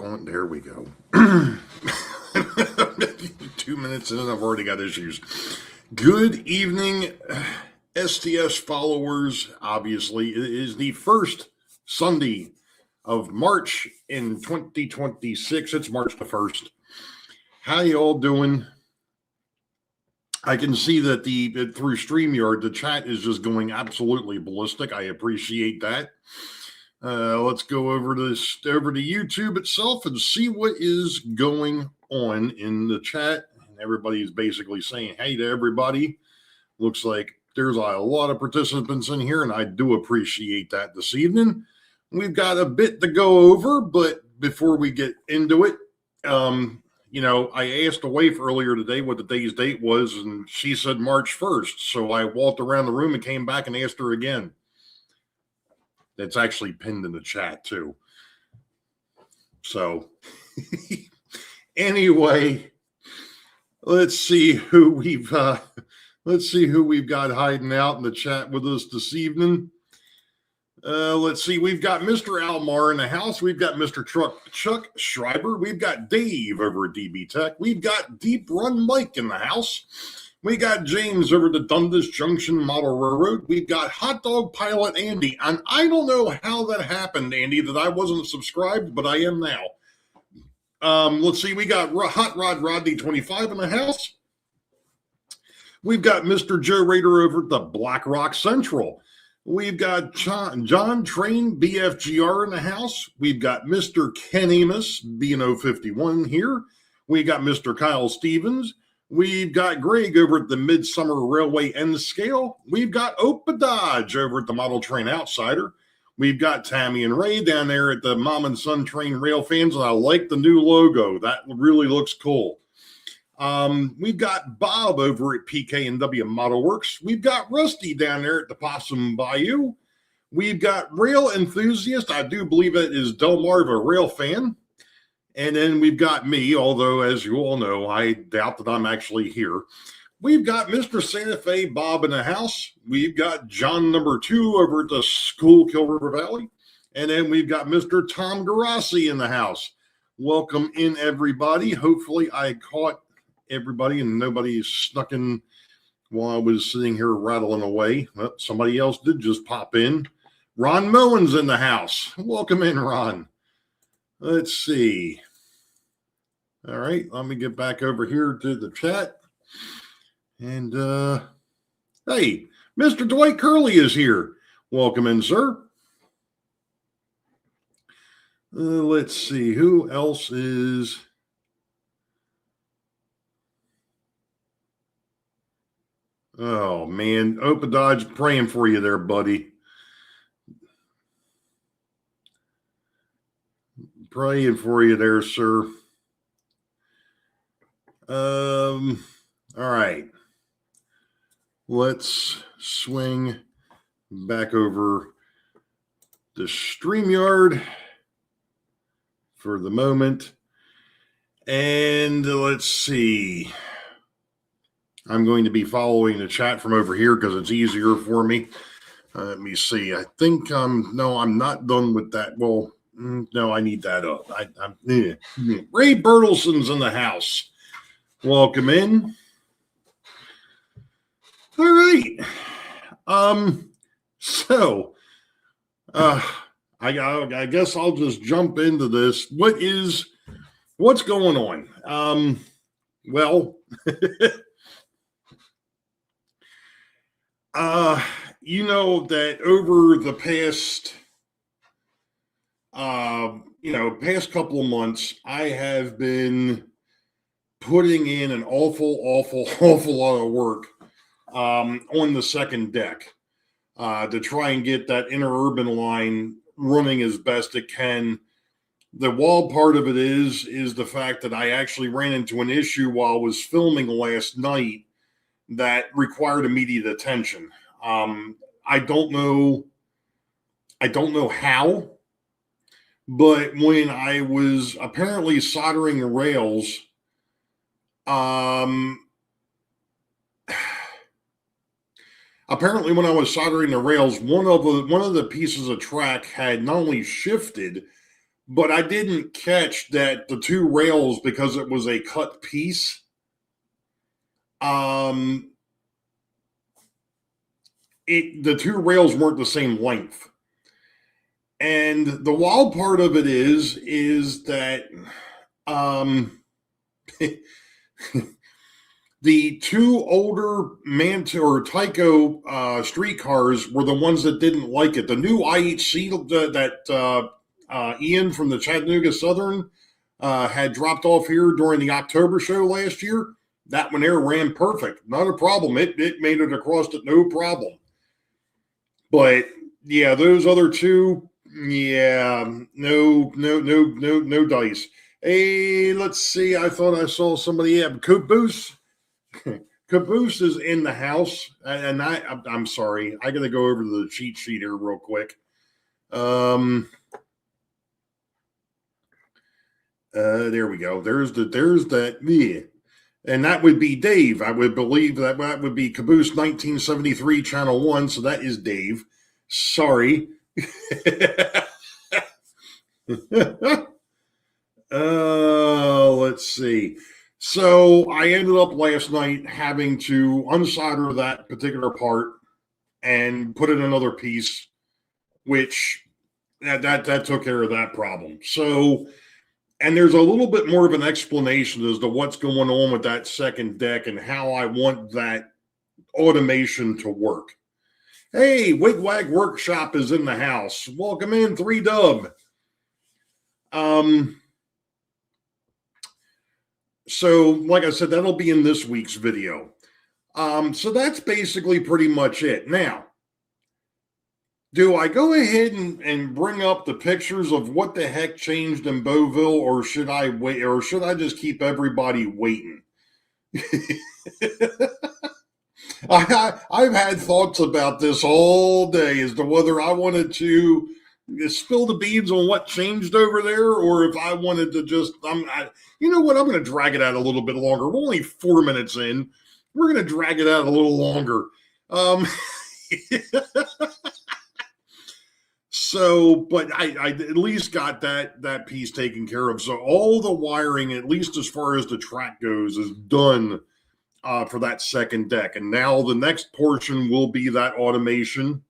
on. There we go. 2 minutes in, I've already got issues. Good evening, STS followers. Obviously, it is the first Sunday of March in 2026. It's March the 1st. How you all doing? I can see that through StreamYard, the chat is just going absolutely ballistic. I appreciate that. Let's go over to YouTube itself and see what is going on in the chat. And everybody's basically saying hey to everybody. Looks like there's a lot of participants in here, and I do appreciate that this evening. We've got a bit to go over, but before we get into it, I asked a wife earlier today what the day's date was, and she said March 1st. So I walked around the room and came back and asked her again. That's actually pinned in the chat too. So anyway, let's see who we've got hiding out in the chat with us this evening. Let's see. We've got Mr. Almar in the house. We've got Mr. Chuck Schreiber. We've got Dave over at DB Tech. We've got Deep Run Mike in the house. We got James over at Dundas Junction Model Railroad. We've got Hot Dog Pilot Andy. And I don't know how that happened, Andy, that I wasn't subscribed, but I am now. Let's see. We got Hot Rod Rodney 25 in the house. We've got Mr. Joe Rader over at the Black Rock Central. We've got John Train BFGR in the house. We've got Mr. Ken Amos, B&O 51 here. We got Mr. Kyle Stevens. We've got Greg over at the Midsummer Railway End Scale. We've got Opa Dodge over at the Model Train Outsider. We've got Tammy and Ray down there at the Mom and Son Train Rail Fans, and I like the new logo. That really looks cool. We've got Bob over at PK&W Model Works. We've got Rusty down there at the Possum Bayou. We've got Rail Enthusiast. I do believe it is Delmar, a rail fan. And then we've got me, although, as you all know, I doubt that I'm actually here. We've got Mr. Santa Fe Bob in the house. We've got John number 2 over at the Schuylkill River Valley. And then we've got Mr. Tom Garassi in the house. Welcome in, everybody. Hopefully I caught everybody and nobody snuck in while I was sitting here rattling away. Well, somebody else did just pop in. Ron Moen's in the house. Welcome in, Ron. Let's see. All right, let me get back over here to the chat. And hey, Mr. Dwight Curley is here. Welcome in, sir. Let's see who else is. Oh man, Opa Dodge, praying for you there, buddy. Praying for you there, sir. All right. Let's swing back over the StreamYard for the moment. And let's see. I'm going to be following the chat from over here because it's easier for me. Let me see. I think no, I'm not done with that. Well, no, I need that up. Ray Bertelson's in the house. Welcome in. All right. So I guess I'll just jump into this. What's going on? Well, you know that over the past past couple of months, I have been putting in an awful lot of work on the second deck to try and get that interurban line running as best it can. The wild part of it is the fact that I actually ran into an issue while I was filming last night that required immediate attention. I don't know how, but when I was apparently soldering the rails, apparently when I was soldering the rails, one of the pieces of track had not only shifted, but I didn't catch that the two rails, because it was a cut piece, the two rails weren't the same length. And the wild part of it is that the two older Tyco streetcars were the ones that didn't like it. The new IHC that Ian from the Chattanooga Southern had dropped off here during the October show last year, that one there ran perfect. Not a problem. It made it across it, no problem. But yeah, those other two, yeah, no dice. Hey, let's see. I thought I saw somebody. Yeah, Caboose. Caboose is in the house, and I'm sorry. I got to go over to the cheat sheet here real quick. There we go. There's that. Yeah. And that would be Dave. I would believe that would be Caboose 1973 Channel 1. So that is Dave. Sorry. Let's see. So I ended up last night having to unsolder that particular part and put in another piece, which that took care of that problem. So, and there's a little bit more of an explanation as to what's going on with that second deck and how I want that automation to work. Hey, Wigwag Workshop is in the house. Welcome in, 3Dub. So, like I said, that'll be in this week's video. So that's basically pretty much it. Now, do I go ahead and bring up the pictures of what the heck changed in Beauville, or should I wait, or should I just keep everybody waiting? I've had thoughts about this all day as to whether I wanted to spill the beans on what changed over there, or if I wanted to just, you know what, I'm going to drag it out a little bit longer. We're only 4 minutes in. We're going to drag it out a little longer. So, but I at least got that piece taken care of. So all the wiring, at least as far as the track goes, is done for that second deck. And now the next portion will be that automation.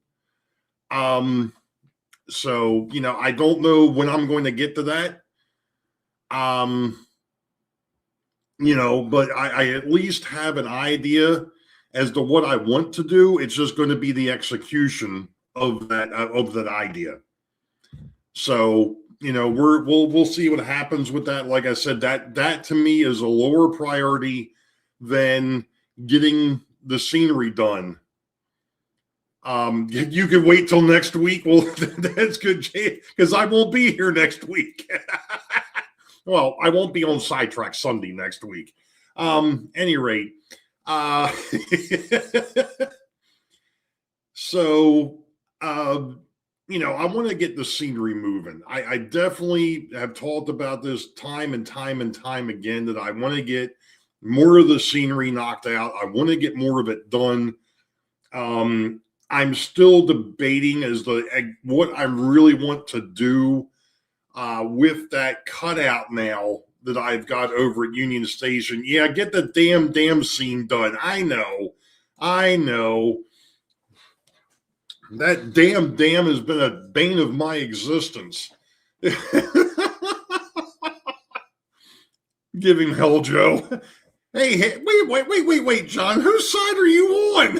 So, you know, I don't know when I'm going to get to that. You know, but I at least have an idea as to what I want to do. It's just going to be the execution of that idea. So, you know, we'll see what happens with that. Like I said, that to me is a lower priority than getting the scenery done. You can wait till next week. Well, that's good, because I won't be here next week. Well, I won't be on Sidetrack Sunday next week. Any rate, so, you know, I want to get the scenery moving. I definitely have talked about this time and time again, that I want to get more of the scenery knocked out. I want to get more of it done. I'm still debating as to what I really want to do with that cutout now that I've got over at Union Station. Yeah, get the damn scene done. I know. That damn dam has been a bane of my existence. Give him hell, Joe. Hey, wait, John. Whose side are you on?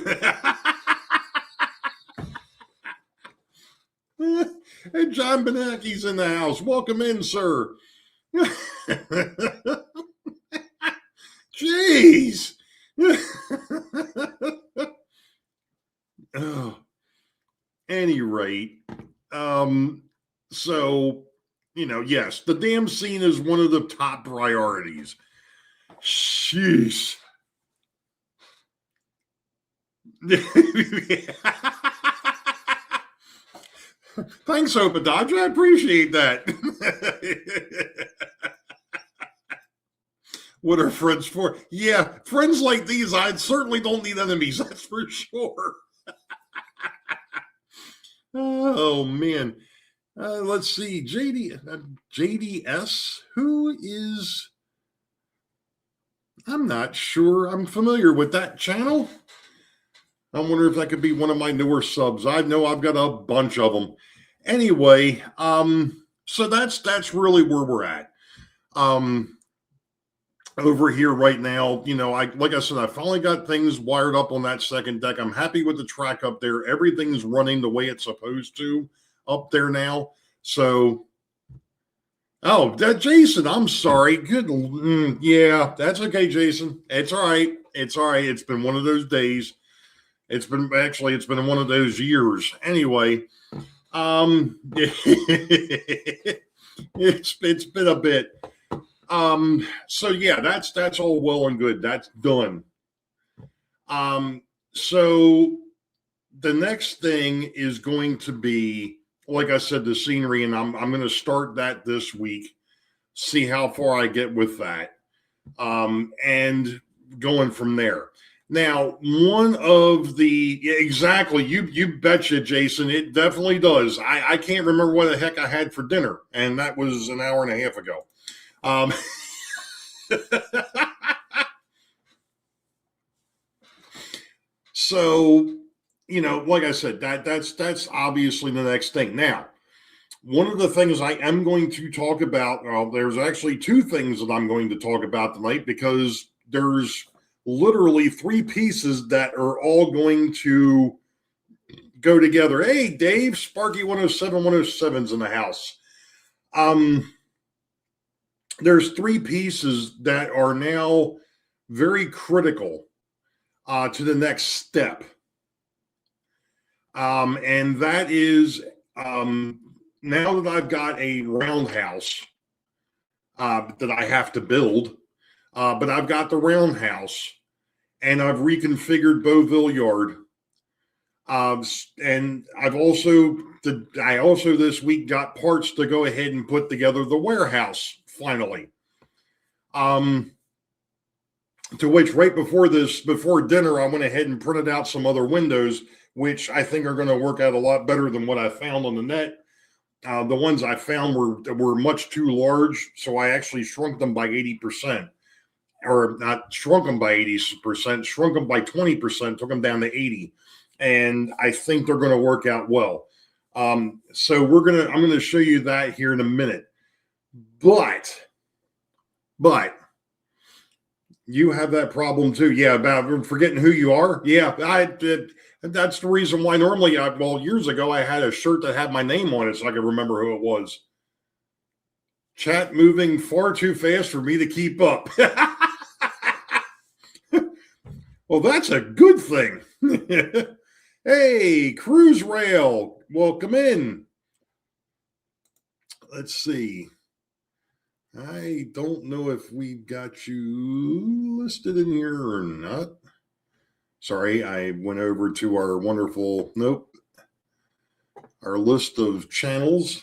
Hey, John Benacki's in the house. Welcome in, sir. Jeez. Oh. Any rate, so, you know, yes, the damn scene is one of the top priorities. Sheesh. Thanks, Opadodge. I appreciate that. What are friends for? Yeah, friends like these, I certainly don't need enemies, that's for sure. Oh, man. Let's see, JDS. Who is? I'm not sure. I'm familiar with that channel. I wonder if that could be one of my newer subs. I know I've got a bunch of them. Anyway, so that's really where we're at. Over here right now, like I said, I finally got things wired up on that second deck. I'm happy with the track up there. Everything's running the way it's supposed to up there now. So, Jason, I'm sorry. Good. Yeah, that's okay, Jason. It's all right. It's all right. It's been one of those days. It's been one of those years. Anyway, it's been a bit. So yeah, that's all well and good. That's done. So the next thing is going to be, like I said, the scenery, and I'm going to start that this week, see how far I get with that, and going from there. Now, one of the exactly, you betcha, Jason, it definitely does. I can't remember what the heck I had for dinner, and that was an hour and a half ago. So, like I said, that's obviously the next thing. Now, one of the things I am going to talk about, well, there's actually two things that I'm going to talk about tonight, because there's literally three pieces that are all going to go together. Hey, Dave, Sparky 107 107's in the house. There's three pieces that are now very critical to the next step. And that is, now that I've got a roundhouse that I have to build, but I've got the roundhouse and I've reconfigured Beauville Yard. And I also this week got parts to go ahead and put together the warehouse finally. To which right before dinner, I went ahead and printed out some other windows, which I think are going to work out a lot better than what I found on the net. The ones I found were much too large, so I actually shrunk them by 80%. Or not shrunk them by 80%, shrunk them by 20%, took them down to 80. And I think they're going to work out well. So I'm going to show you that here in a minute. But you have that problem too. Yeah, about forgetting who you are. Yeah, that's the reason why normally, years ago, I had a shirt that had my name on it so I could remember who it was. Chat moving far too fast for me to keep up. Well, that's a good thing. Hey, Cruise Rail, welcome in. Let's see. I don't know if we've got you listed in here or not. Sorry, I went over to our wonderful, our list of channels.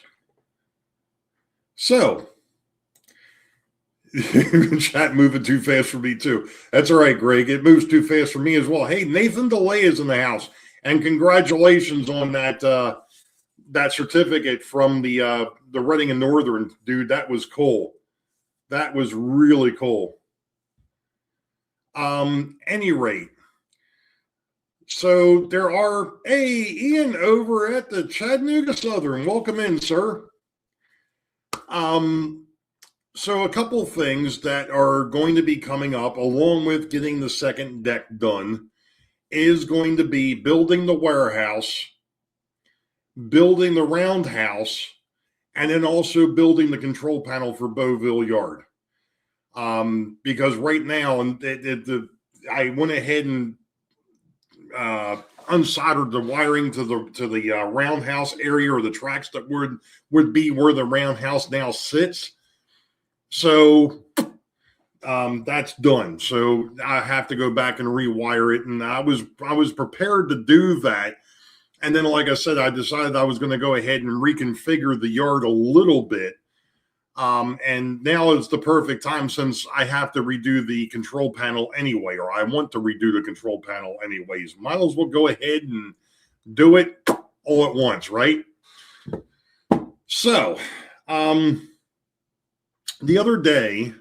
So, chat moving too fast for me too. That's all right, Greg. It moves too fast for me as well. Hey, Nathan DeLay is in the house, and congratulations on that that certificate from the Reading and Northern, dude. That was cool. That was really cool. Any rate, so there are, hey, Ian over at the Chattanooga Southern. Welcome in, sir. So a couple things that are going to be coming up along with getting the second deck done is going to be building the warehouse, building the roundhouse, and then also building the control panel for Beauville Yard. Because right now, I went ahead and unsoldered the wiring to the roundhouse area, or the tracks that would be where the roundhouse now sits. So that's done. So I have to go back and rewire it, and I was prepared to do that. And then, like I said, I decided I was going to go ahead and reconfigure the yard a little bit. And now is the perfect time, since I have to redo the control panel anyway, or I want to redo the control panel anyways. Might as well go ahead and do it all at once, right? So, the other day,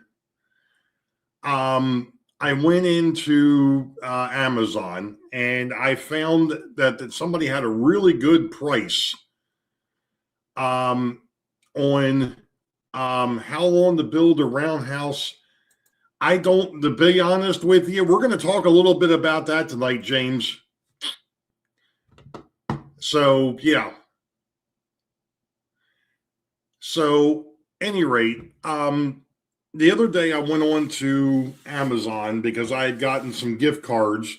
I went into Amazon and I found that somebody had a really good price on how long to build a roundhouse. To be honest with you, we're going to talk a little bit about that tonight, James. So, yeah. So, any rate, the other day I went on to Amazon because I had gotten some gift cards.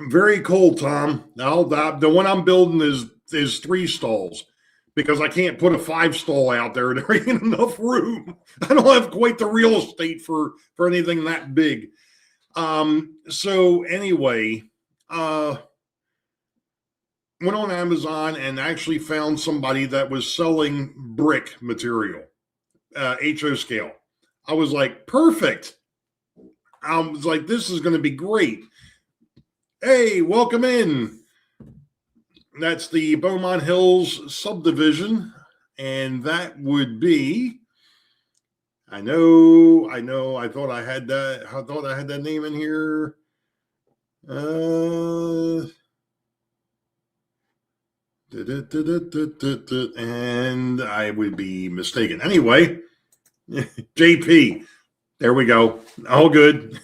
Very cold, Tom. Now, the one I'm building is 3 stalls because I can't put a 5 stall out there. There ain't enough room. I don't have quite the real estate for anything that big. So anyway, went on Amazon and actually found somebody that was selling brick material, HO scale. I was like, perfect. I was like, this is going to be great. Hey, welcome in. That's the Beaumont Hills subdivision. And that would be, I thought I had that name in here. And I would be mistaken. Anyway, JP. There we go. All good.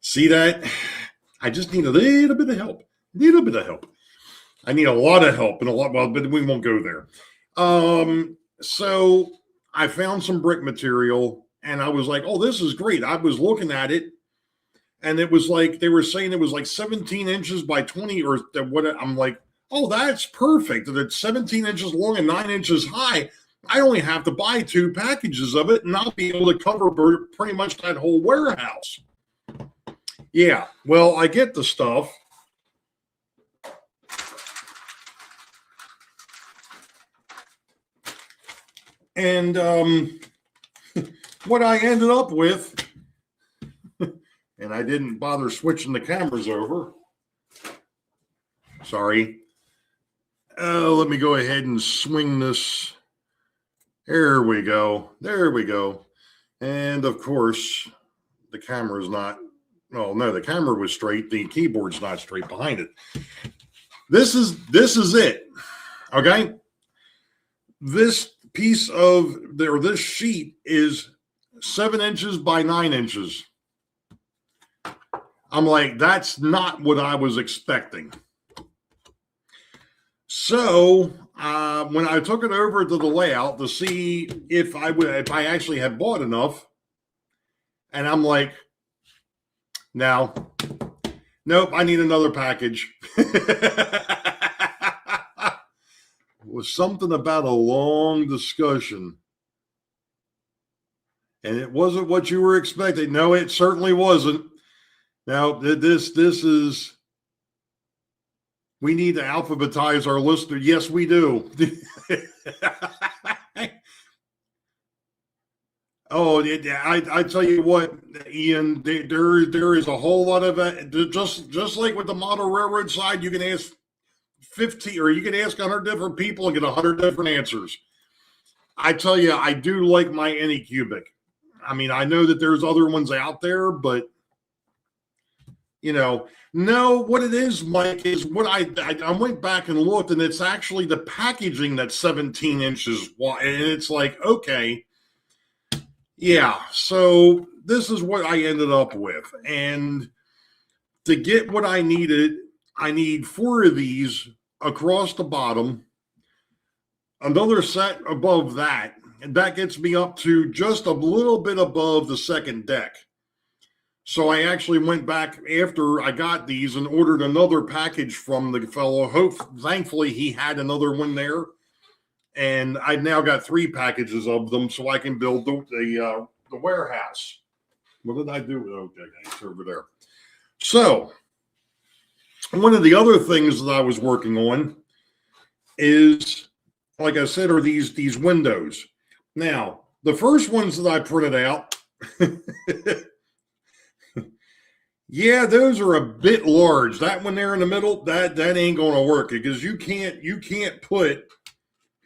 See that? I just need a little bit of help. I need a lot of help but we won't go there. So I found some brick material and I was like, oh, this is great. I was looking at it and it was like, they were saying it was like 17 inches by 20 or what. I'm like, oh, that's perfect. It's 17 inches long and 9 inches high. I only have to buy 2 packages of it and I'll be able to cover pretty much that whole warehouse. Yeah, well, I get the stuff. And what I ended up with, and I didn't bother switching the cameras over. Sorry. Let me go ahead and swing this. There we go. And of course, the camera's not. Oh no, the camera was straight. The keyboard's not straight behind it. This is it. Okay. This piece this sheet is 7 inches by 9 inches. I'm like, that's not what I was expecting. So when I took it over to the layout to see if I actually had bought enough, and I'm like, no, nope, I need another package. It was something about a long discussion. And it wasn't what you were expecting. No, it certainly wasn't. Now, this is, we need to alphabetize our listener. Yes, we do. Oh, I tell you what, Ian, there is a whole lot of it. Just like with the model railroad side, you can ask 50 or you can ask 100 different people and get 100 different answers. I tell you, I do like my Anycubic. I mean, I know that there's other ones out there, but no, what it is, Mike, is what I went back and looked, and it's actually the packaging that's 17 inches wide, and it's like, okay. Yeah, so this is what I ended up with. And to get what I needed, I need 4 of these across the bottom, another set above that, and that gets me up to just a little bit above the second deck. So I actually went back after I got these and ordered another package from the fellow. Thankfully, he had another one there. And I've now got 3 packages of them so I can build the warehouse. What did I do? Okay, it's over there. So one of the other things that I was working on is, like I said, are these windows. Now, the first ones that I printed out, Yeah, those are a bit large. That one there in the middle, that ain't gonna work because you can't put,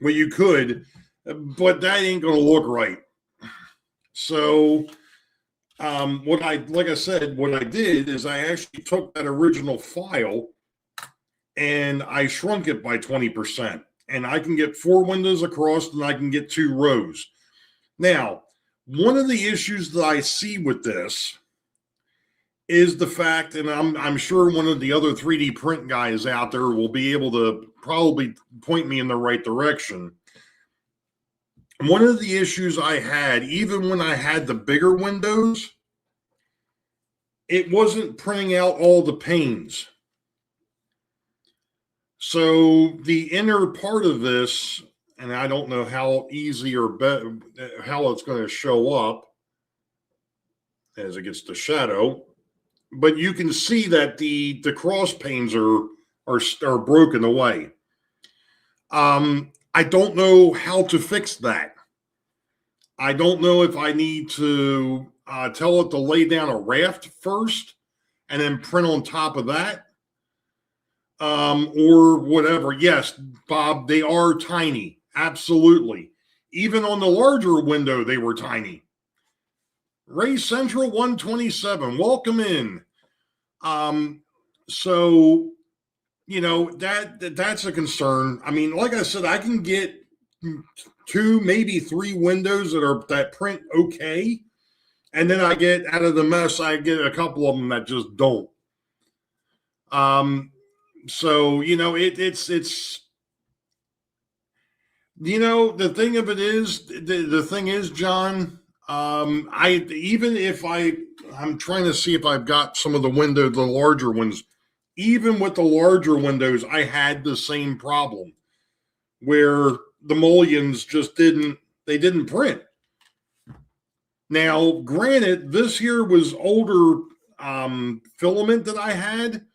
well, you could, but that ain't gonna look right. So what I like I said, what I did is I actually took that original file and I shrunk it by 20%. And I can get 4 windows across and I can get 2 rows. Now, one of the issues that I see with this is the fact, and I'm sure one of the other 3D print guys out there will be able to probably point me in the right direction. One of the issues I had, even when I had the bigger windows, it wasn't printing out all the panes. So the inner part of this, and I don't know how easy or how it's going to show up as it gets to shadow, but you can see that the cross panes are broken away. I don't know how to fix that. I don't know if I need to tell it to lay down a raft first and then print on top of that, or whatever. Yes, Bob, they are tiny. Absolutely. Even on the larger window, they were tiny. Ray Central 127, welcome in. So, you know, that's a concern. I mean, like I said, I can get 2, maybe 3 windows that print okay. And then I get out of the mess, I get a couple of them that just don't. So, you know, it's, you know, the thing of it is, the thing is, John, I'm trying to see if I've got some of the larger ones. Even with the larger windows, I had the same problem where the mullions just didn't print. Now, granted, this here was older filament that I had,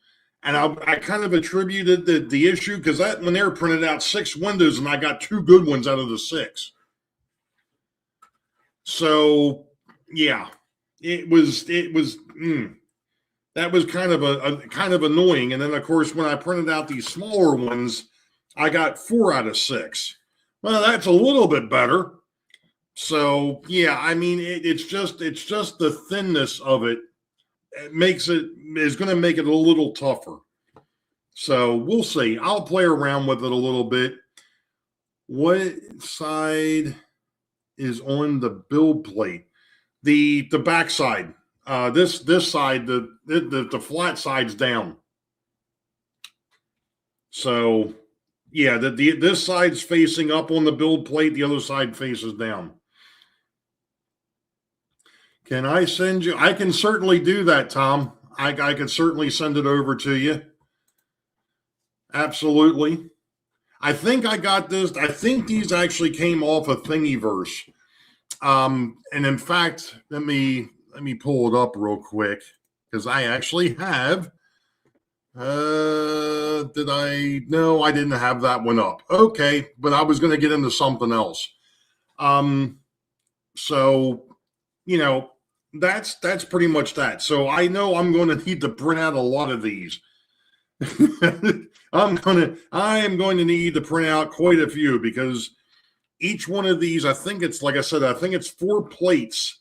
and I kind of attributed the issue because that when they were printed out 6 windows, and I got 2 good ones out of the 6. So, yeah, that was kind of annoying. And then, of course, when I printed out these smaller ones, I got 4 out of 6. Well, that's a little bit better. So, yeah, I mean, it's just the thinness of it. Is going to make it a little tougher. So we'll see. I'll play around with it a little bit. What side is on the build plate? The back side. This side, the flat side's down. So yeah, this side's facing up on the build plate. The other side faces down. Can I send you? I can certainly do that, Tom. I can certainly send it over to you. Absolutely. I think I got this. I think these actually came off of Thingiverse. And in fact, let me pull it up real quick because I actually have. Did I? No, I didn't have that one up. Okay, but I was going to get into something else. So, you know, that's pretty much that. So I know I'm going to need to print out a lot of these. I am going to need to print out quite a few because each one of these, I think it's, like I said, I think it's 4 plates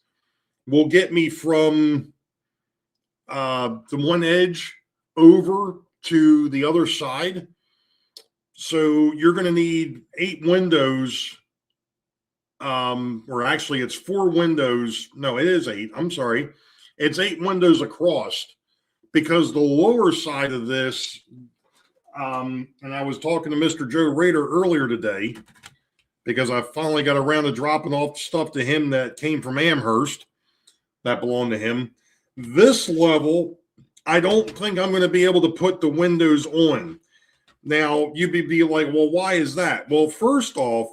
will get me from the one edge over to the other side. So you're going to need 8 windows. Or actually it's 4 windows. No, it is 8. I'm sorry. It's 8 windows across because the lower side of this, and I was talking to Mr. Joe Rader earlier today because I finally got around to dropping off stuff to him that came from Amherst that belonged to him. This level, I don't think I'm going to be able to put the windows on. Now, you'd be like, well, why is that? Well, first off,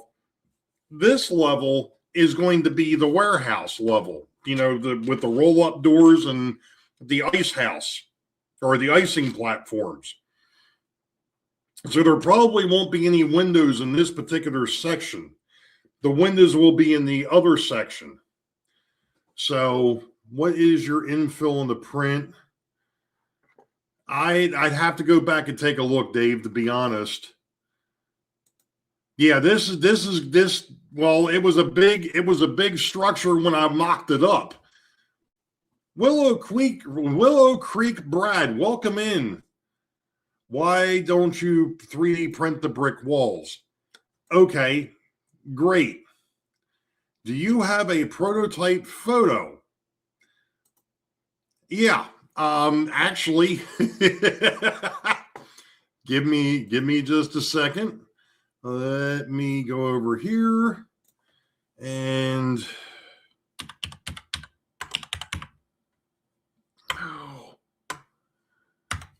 this level is going to be the warehouse level, you know, with the roll-up doors and the ice house or the icing platforms. So there probably won't be any windows in this particular section. The windows will be in the other section. So what is your infill in the print? I'd have to go back and take a look, Dave, to be honest. Yeah, this. Well, it was a big structure when I mocked it up. Willow Creek, Brad, welcome in. Why don't you 3D print the brick walls? Okay, great. Do you have a prototype photo? Yeah, actually, give me just a second. Let me go over here and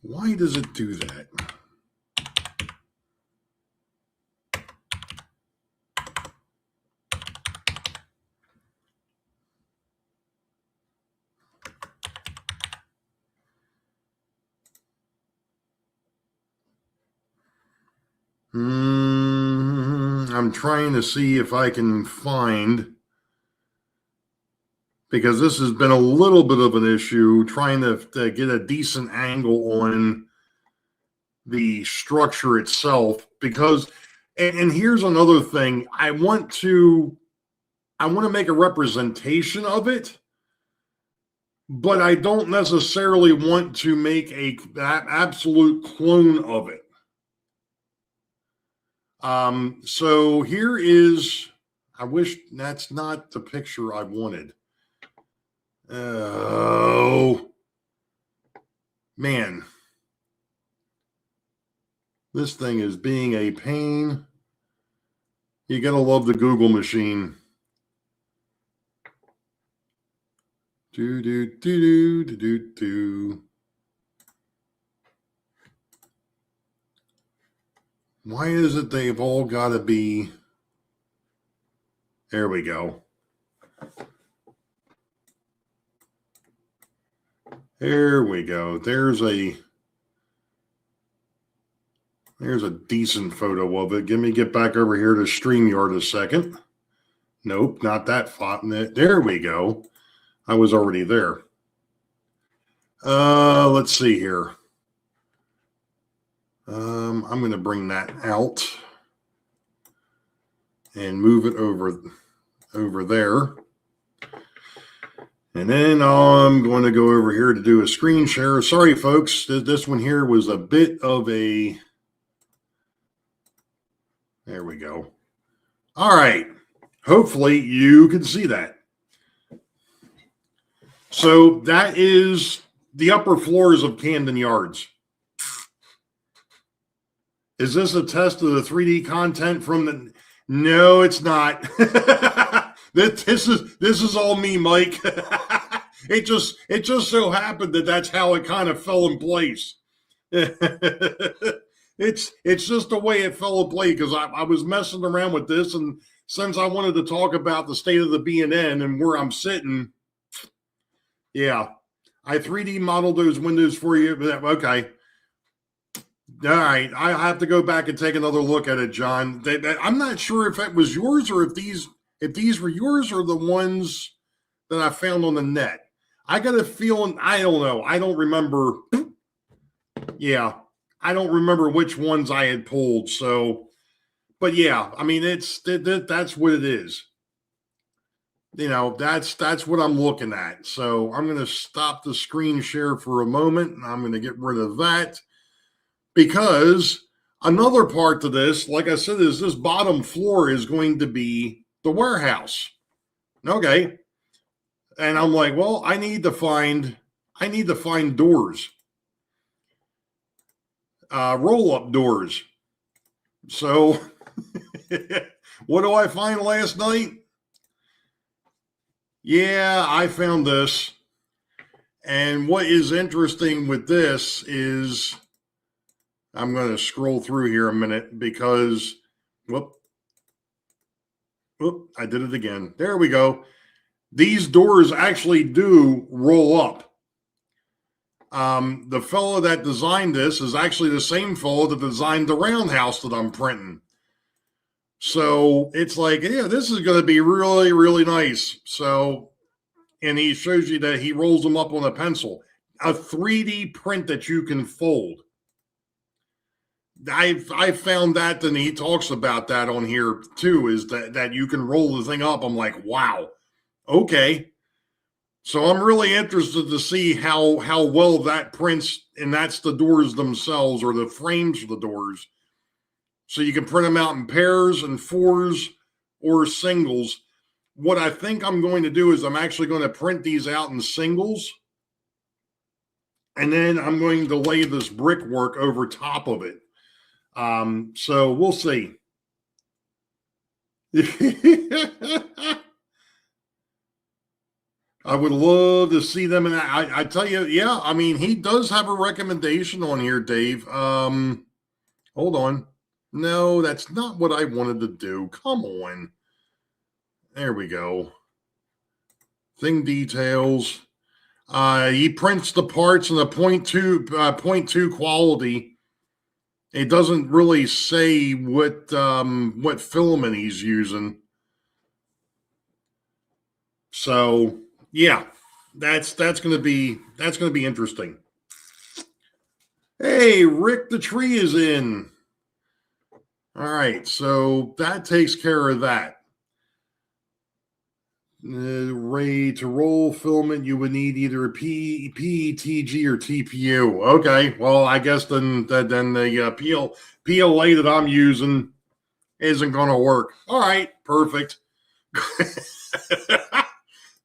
why does it do that? I'm trying to see if I can find, because this has been a little bit of an issue, trying to get a decent angle on the structure itself. Because, and here's another thing, I want to make a representation of it, but I don't necessarily want to make that absolute clone of it. So here is, I wish that's not the picture I wanted. Oh, man. This thing is being a pain. You gotta love the Google machine. Why is it they've all got to be? There we go. There we go. There's a decent photo of it. Let me get back over here to StreamYard a second. Nope, not that font. There we go. I was already there. Let's see here. I'm going to bring that out and move it over there. And then I'm going to go over here to do a screen share. Sorry, folks. This one here was a bit of a... There we go. All right. Hopefully you can see that. So that is the upper floors of Camden Yards. Is this a test of the 3D content from the... No, it's not. This is all me, Mike. It just so happened that that's how it kind of fell in place. It's just the way it fell in place, because I was messing around with this, and since I wanted to talk about the state of the B&N and where I'm sitting, yeah, I 3D modeled those windows for you. Okay. All right, I have to go back and take another look at it, John. I'm not sure if it was yours or if these were yours or the ones that I found on the net. I got a feeling, I don't know. I don't remember. Yeah, I don't remember which ones I had pulled. So, but yeah, I mean, that's what it is. You know, that's what I'm looking at. So I'm going to stop the screen share for a moment, and I'm going to get rid of that. Because another part to this, like I said, is this bottom floor is going to be the warehouse. Okay. And I'm like, well, I need to find doors. Roll-up doors. So what do I find last night? Yeah, I found this. And what is interesting with this is, I'm going to scroll through here a minute because, whoop, I did it again. There we go. These doors actually do roll up. The fellow that designed this is actually the same fellow that designed the roundhouse that I'm printing. So it's like, yeah, this is going to be really, really nice. So, and he shows you that he rolls them up on a pencil. a 3D print that you can fold. I found that, and he talks about that on here too, is that you can roll the thing up. I'm like, wow, okay. So I'm really interested to see how well that prints, and that's the doors themselves or the frames for the doors. So you can print them out in pairs and fours or singles. What I think I'm going to do is I'm actually going to print these out in singles, and then I'm going to lay this brickwork over top of it. So we'll see. I would love to see them. And I tell you, yeah, I mean, he does have a recommendation on here, Dave. Hold on. No, that's not what I wanted to do. Come on. There we go. Thing details. He prints the parts in the 0.2 quality. It doesn't really say what filament he's using. So yeah, that's gonna be interesting. Hey, Rick the Tree is in. All right, so that takes care of that. Ray to roll filament, you would need either a PETG or TPU. Okay, well, I guess then the PLA that I'm using isn't going to work. All right, perfect.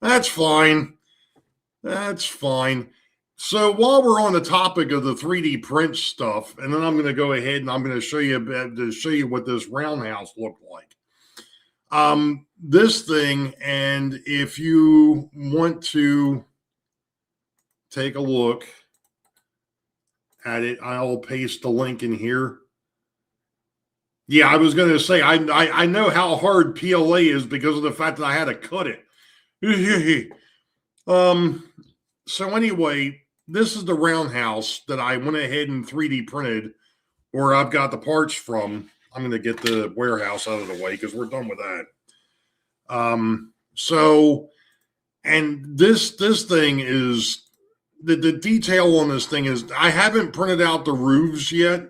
That's fine. That's fine. So while we're on the topic of the 3D print stuff, and then I'm going to go ahead and I'm going to show you what this roundhouse looked like. This thing, and if you want to take a look at it, I'll paste the link in here. Yeah, I was going to say, I know how hard PLA is because of the fact that I had to cut it. So anyway, this is the roundhouse that I went ahead and 3D printed, where I've got the parts from. I'm going to get the warehouse out of the way because we're done with that. So, and this thing is, the detail on this thing is, I haven't printed out the roofs yet,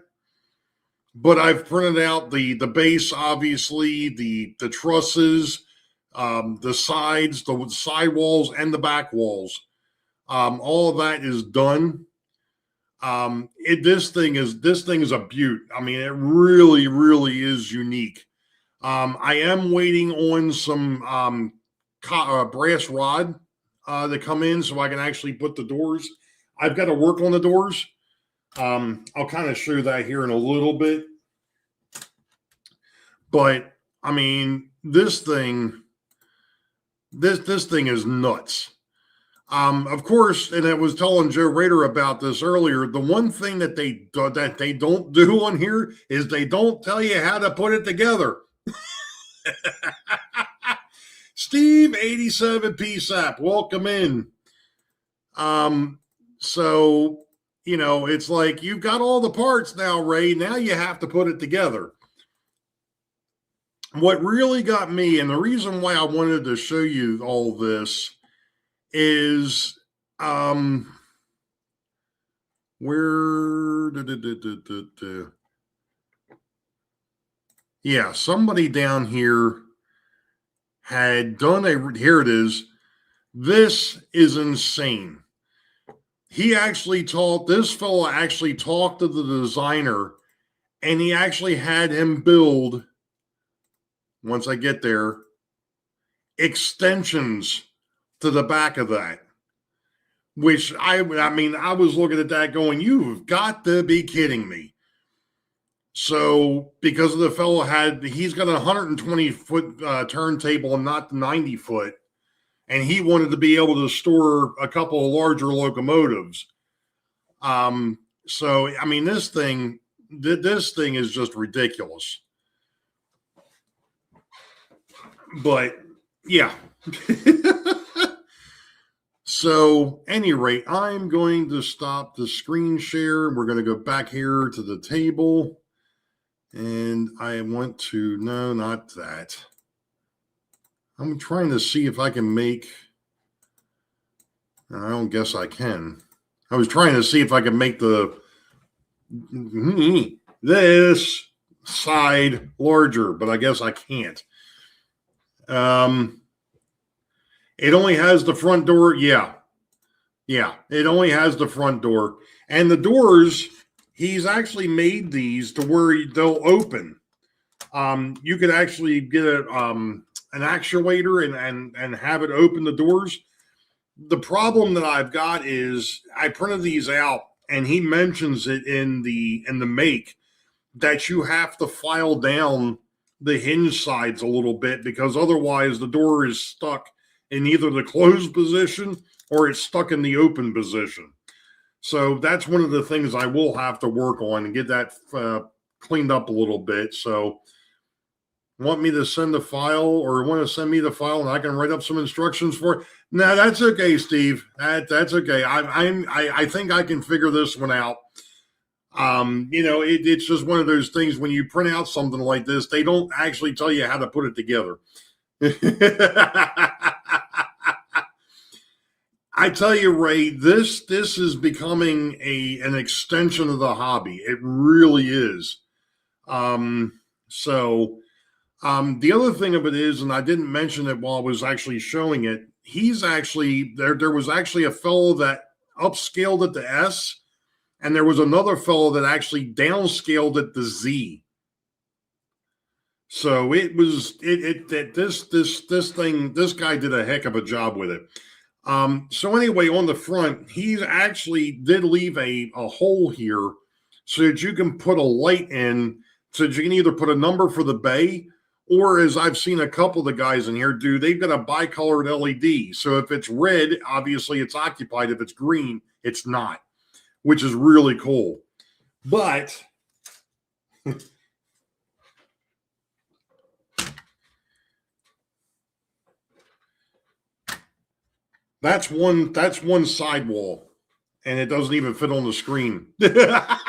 but I've printed out the base, obviously, the trusses, the sides, the side walls, and the back walls. All of that is done. This thing is a beaut. I mean, it really, really is unique. I am waiting on some brass rod to come in so I can actually put the doors. I've got to work on the doors. I'll kind of show that here in a little bit. But I mean, this thing is nuts. Of course, and I was telling Joe Rader about this earlier. The one thing that they don't do on here is they don't tell you how to put it together. Steve 87 PSAP, welcome in. So it's like, you've got all the parts now, Ray. Now you have to put it together. What really got me, and the reason why I wanted to show you all this, is yeah, somebody down here had done here it is. This is insane. This fella actually talked to the designer, and he actually had him build, once I get there, extensions to the back of that, which I mean, I was looking at that going, you've got to be kidding me. So because of the fellow he's got a 120-foot turntable and not the 90-foot, and he wanted to be able to store a couple of larger locomotives. So I mean, this thing is just ridiculous. But yeah. So, any rate, I'm going to stop the screen share. We're going to go back here to the table. And I want to, no, not that. I'm trying to see if I can make, I don't guess I can. I was trying to see if I could make this side larger, but I guess I can't. It only has the front door. Yeah. It only has the front door. And the doors, he's actually made these to where they'll open. You could actually get an actuator and have it open the doors. The problem that I've got is I printed these out, and he mentions it in the make that you have to file down the hinge sides a little bit, because otherwise the door is stuck in either the closed position or it's stuck in the open position. So that's one of the things I will have to work on and get that cleaned up a little bit. So want me to send the file, or want to send me the file and I can write up some instructions for it? No, that's okay, Steve. That's okay. I think I can figure this one out. It's just one of those things when you print out something like this, they don't actually tell you how to put it together. I tell you, Ray, this is becoming an extension of the hobby. It really is. The other thing of it is, and I didn't mention it while I was actually showing it, he's actually there was actually a fellow that upscaled at the S, and there was another fellow that actually downscaled at the Z. So this guy did a heck of a job with it. So anyway, on the front, he actually did leave a hole here so that you can put a light in, so that you can either put a number for the bay, or, as I've seen a couple of the guys in here do, they've got a bicolored LED. So if it's red, obviously it's occupied. If it's green, it's not, which is really cool. But that's one sidewall, and it doesn't even fit on the screen. I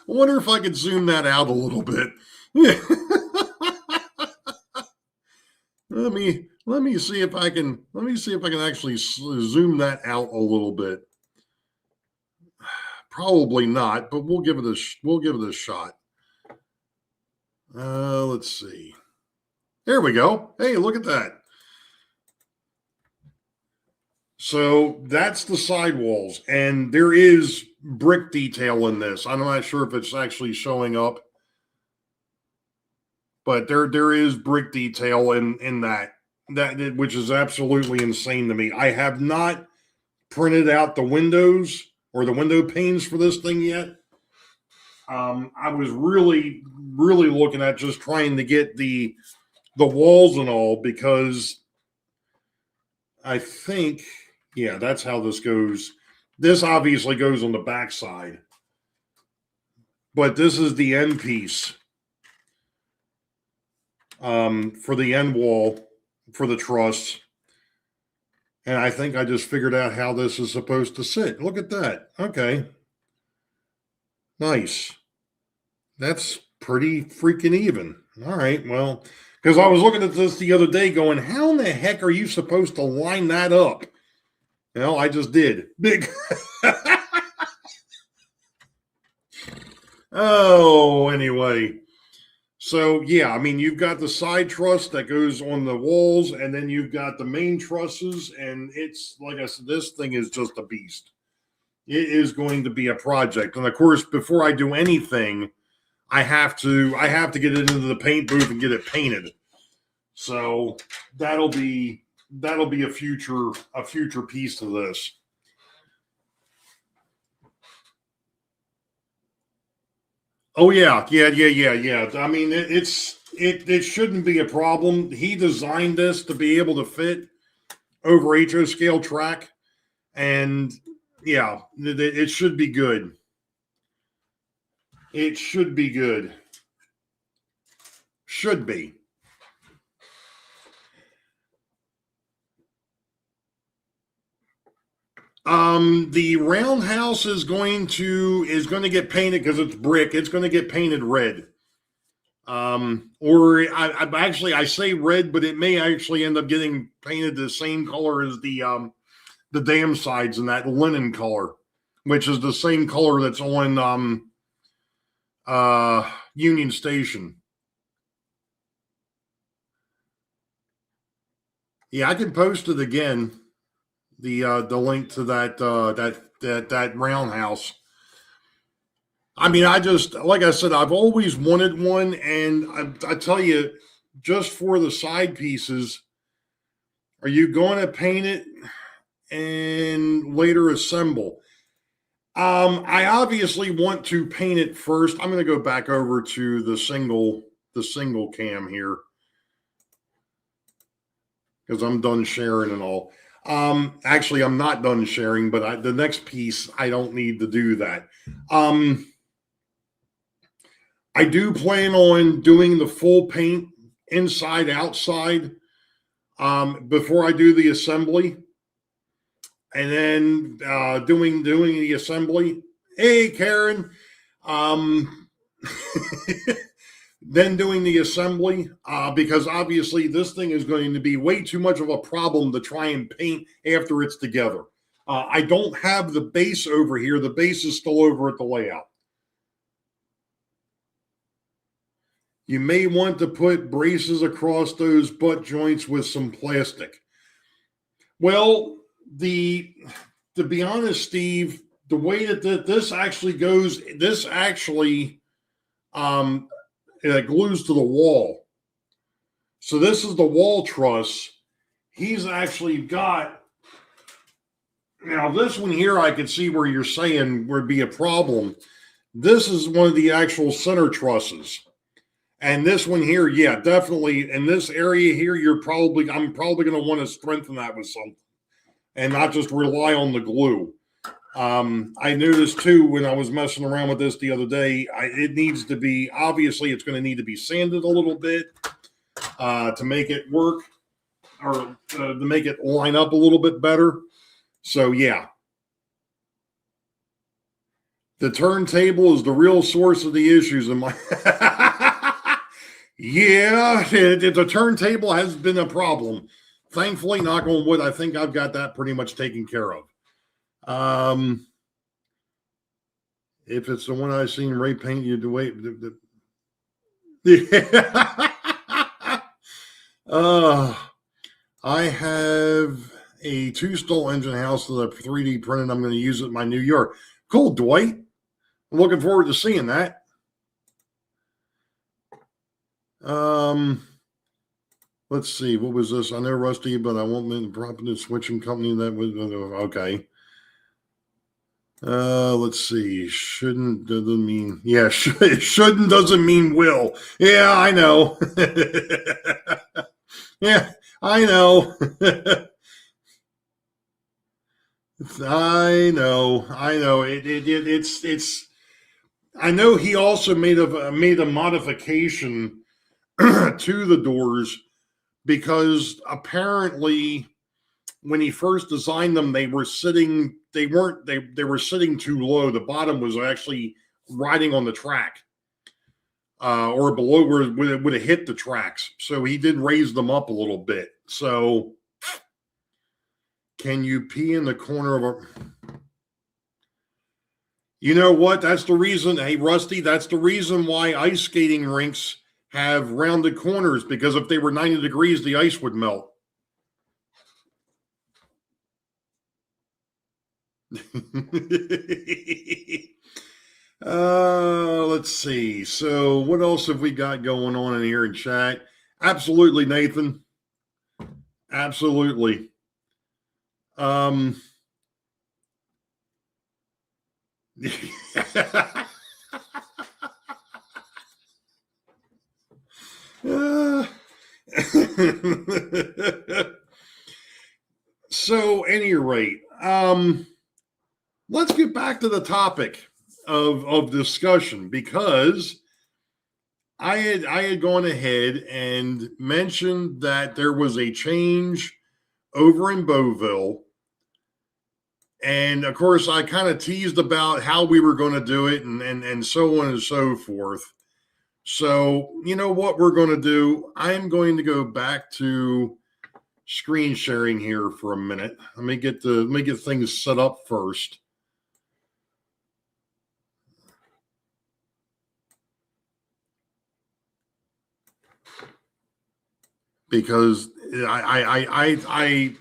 wonder if I could zoom that out a little bit. Let me see if I can actually zoom that out a little bit. Probably not, but we'll give it a shot. Let's see. There we go. Hey, look at that. So that's the sidewalls, and there is brick detail in this. I'm not sure if it's actually showing up, but there is brick detail in that, which is absolutely insane to me. I have not printed out the windows or the window panes for this thing yet. I was really looking at just trying to get the walls and all, because I think, yeah, that's how this goes. This obviously goes on the back side, but this is the end piece for the end wall for the truss. And I think I just figured out how this is supposed to sit. Look at that. Okay. Nice. That's pretty freaking even. All right. Well, because I was looking at this the other day going, how in the heck are you supposed to line that up? Well, I just did. Big. Oh, anyway. So, yeah, I mean, you've got the side truss that goes on the walls, and then you've got the main trusses, and it's, like I said, this thing is just a beast. It is going to be a project. And, of course, before I do anything, I have to get it into the paint booth and get it painted. So that'll be a future piece to this. Oh yeah. I mean, it shouldn't be a problem. He designed this to be able to fit over HO scale track, and yeah, it should be good. It should be good. Should be. The roundhouse is going to get painted because it's brick. It's going to get painted red. Or I say red, but it may actually end up getting painted the same color as the the dam sides in that linen color, which is the same color that's on Union Station. Yeah, I can post it again. The link to that roundhouse. I mean, like I said, I've always wanted one, and I tell you, just for the side pieces, are you going to paint it and later assemble? I obviously want to paint it first. I'm going to go back over to the single cam here because I'm done sharing and all. Actually, I'm not done sharing, but the next piece, I don't need to do that. I do plan on doing the full paint inside, outside, before I do the assembly. And then doing the assembly. Hey, Karen. Then doing the assembly, because obviously this thing is going to be way too much of a problem to try and paint after it's together. I don't have the base over here. The base is still over at the layout. You may want to put braces across those butt joints with some plastic. Well, to be honest, Steve, the way that this actually goes, this actually it glues to the wall. So this is the wall truss. He's actually got, now this one here, I can see where you're saying would be a problem. This is one of the actual center trusses. And this one here, yeah, definitely in this area here, I'm probably going to want to strengthen that with something and not just rely on the glue. I noticed too, when I was messing around with this the other day, it needs to be, obviously it's going to need to be sanded a little bit to make it work, or to make it line up a little bit better. So yeah. The turntable is the real source of the issues in my... Yeah, the turntable has been a problem. Thankfully, knock on wood, I think I've got that pretty much taken care of. If it's the one I've seen Ray paint, you to wait. I have a 2-stall engine house that I've 3D printed. I'm going to use it in my new yard. Cool, Dwight. I'm looking forward to seeing that. Let's see. What was this? I know Rusty, but I won't mean propping the switching company. That was okay. Let's see. Shouldn't doesn't mean, yeah, shouldn't doesn't mean will. Yeah, I know. Yeah, I know. I know. It's. I know he also made a modification to the doors because apparently when he first designed them, they were sitting too low. The bottom was actually riding on the track, or below where it would have hit the tracks. So he did raise them up a little bit. So can you pee in the corner of a... You know what? That's the reason, hey, Rusty, that's the reason why ice skating rinks have rounded corners, because if they were 90 degrees, the ice would melt. Let's see. So what else have we got going on in here in chat? Absolutely, Nathan. Absolutely. So, at any rate, let's get back to the topic of discussion, because I had gone ahead and mentioned that there was a change over in Beauville. And of course, I kind of teased about how we were going to do it and so on and so forth. So, you know what we're going to do? I'm going to go back to screen sharing here for a minute. Let me get things set up first. Because I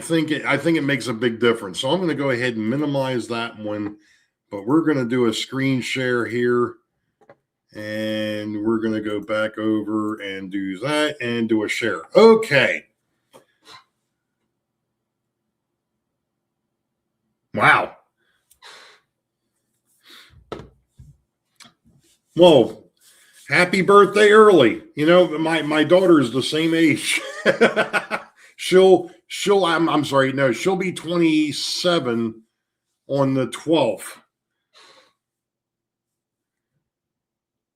think it makes a big difference. So I'm going to go ahead and minimize that one, but we're going to do a screen share here, and we're going to go back over and do that and do a share. Okay. Wow. Whoa. Happy birthday early. You know, my daughter is the same age. she'll be 27 on the 12th.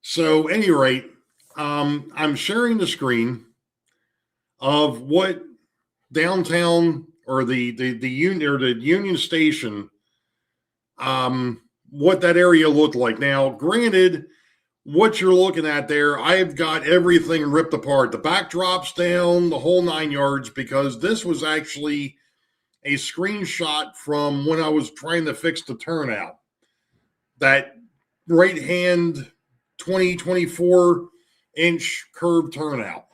So, any rate, I'm sharing the screen of what downtown or the Union Station, what that area looked like. Now, granted, what you're looking at there, I've got everything ripped apart. The backdrop's down, the whole 9 yards, because this was actually a screenshot from when I was trying to fix the turnout. That right hand 24 inch curved turnout,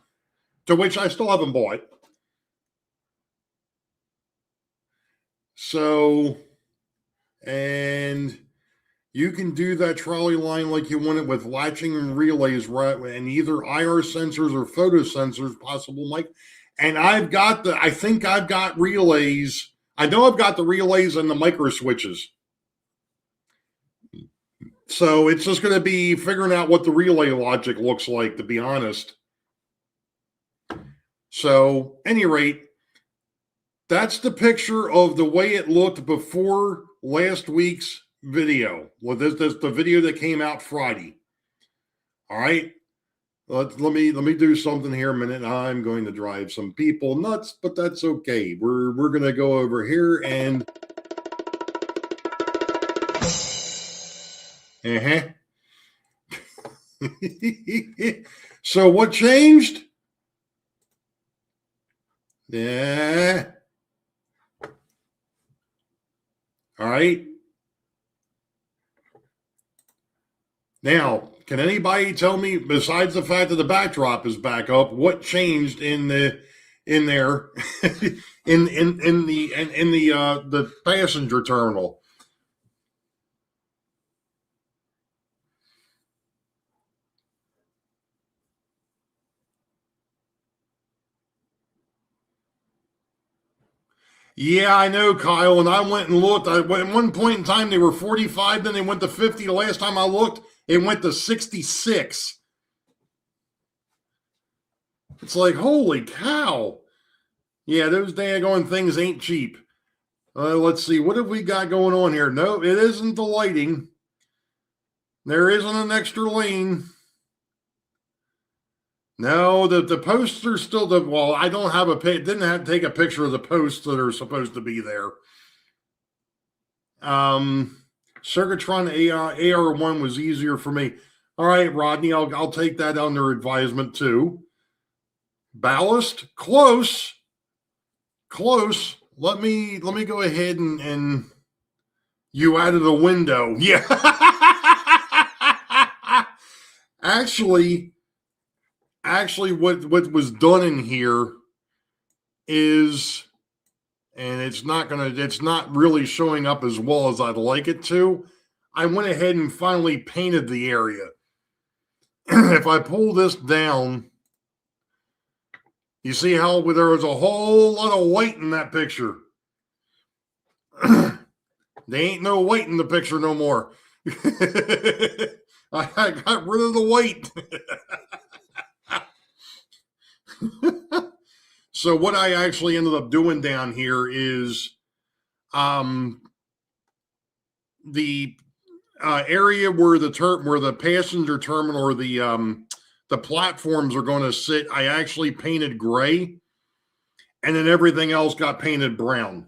to which I still haven't bought. So, and you can do that trolley line like you want it with latching and relays, right? And either IR sensors or photo sensors, possible, Mike. And I think I've got relays. I know I've got the relays and the micro switches. So it's just going to be figuring out what the relay logic looks like, to be honest. So, any rate, that's the picture of the way it looked before last week's video. Well, this the video that came out Friday. All right. Let me do something here a minute. I'm going to drive some people nuts, but that's okay. We're going to go over here and So what changed? Yeah. All right. Now, can anybody tell me, besides the fact that the backdrop is back up, what changed in the passenger terminal? Yeah, I know, Kyle. And I went and looked. At one point in time, they were 45. Then they went to 50. The last time I looked, it went to 66. It's like, holy cow. Yeah, those daggone things ain't cheap. Let's see. What have we got going on here? No, it isn't the lighting. There isn't an extra lane. No, the posts are still well, I don't have didn't have to take a picture of the posts that are supposed to be there. Circuitron AR1 was easier for me. All right, Rodney, I'll take that under advisement too. Ballast, close. Let me go ahead and you added a window. Yeah. Actually, what was done in here is, and it's not really showing up as well as I'd like it to. I went ahead and finally painted the area. If I pull this down, you see how there was a whole lot of white in that picture. There ain't no white in the picture no more. I got rid of the white. So what I actually ended up doing down here is the area where the passenger terminal or the platforms are going to sit, I actually painted gray, and then everything else got painted brown.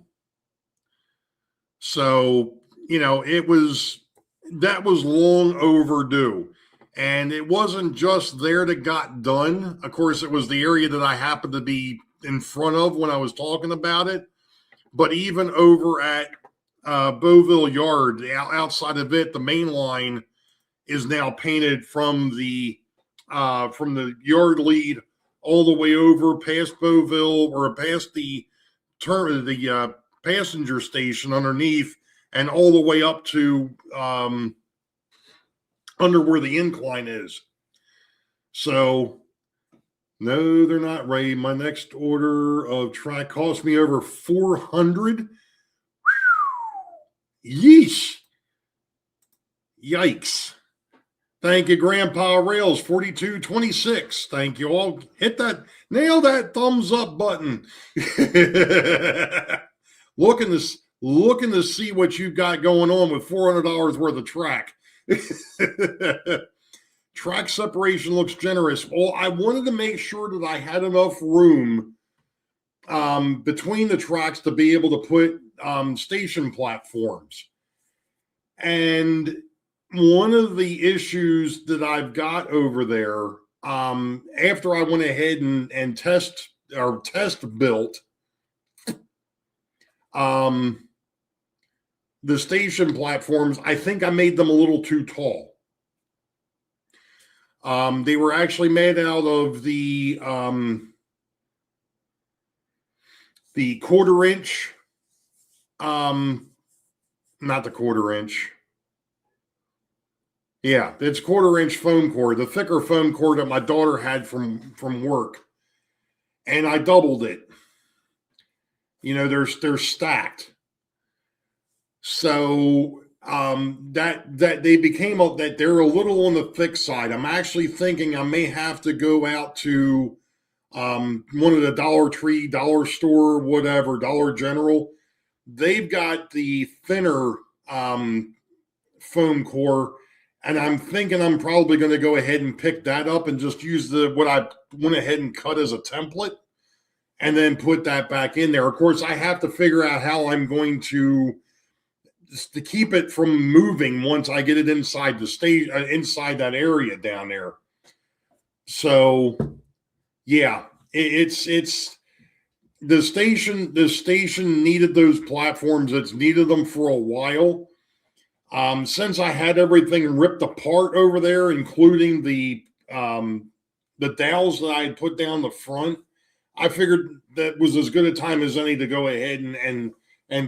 So, that was long overdue. And it wasn't just there that got done. Of course, it was the area that I happened to be in front of when I was talking about it. But even over at Beauville Yard, outside of it, the main line is now painted from the yard lead all the way over past Beauville or past the passenger station underneath and all the way up to under where the incline is. So, no, they're not, Ray. My next order of track cost me over $400. Yeesh. Yikes. Thank you, Grandpa Rails 4226. Thank you all. Hit that, nail that thumbs up button. looking to see what you've got going on with $400 worth of track. Track separation looks generous. Well, I wanted to make sure that I had enough room between the tracks to be able to put station platforms. And one of the issues that I've got over there, after I went ahead and test built the station platforms, I think I made them a little too tall. They were actually made out of the 1/4 inch, not the 1/4 inch. Yeah, it's 1/4 inch foam core, the thicker foam core that my daughter had from work, and I doubled it. You know, they're stacked. So that they became that they're a little on the thick side. I'm actually thinking I may have to go out to one of the Dollar Tree, Dollar Store, whatever, Dollar General. They've got the thinner foam core, and I'm thinking I'm probably going to go ahead and pick that up and just use what I went ahead and cut as a template and then put that back in there. Of course, I have to figure out how I'm going to keep it from moving once I get it inside the stage, inside that area down there. So, yeah, it's the station. The station needed those platforms. It's needed them for a while. Since I had everything ripped apart over there, including the dowels that I had put down the front, I figured that was as good a time as any to go ahead and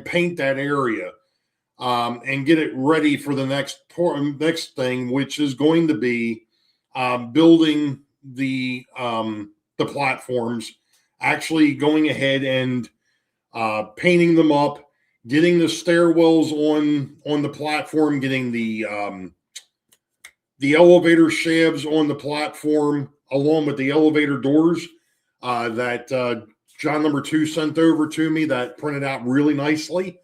paint that area. And get it ready for the next thing, which is going to be building the platforms, actually going ahead and painting them up, getting the stairwells on the platform, getting the elevator shafts on the platform, along with the elevator doors that John number 2 sent over to me that printed out really nicely.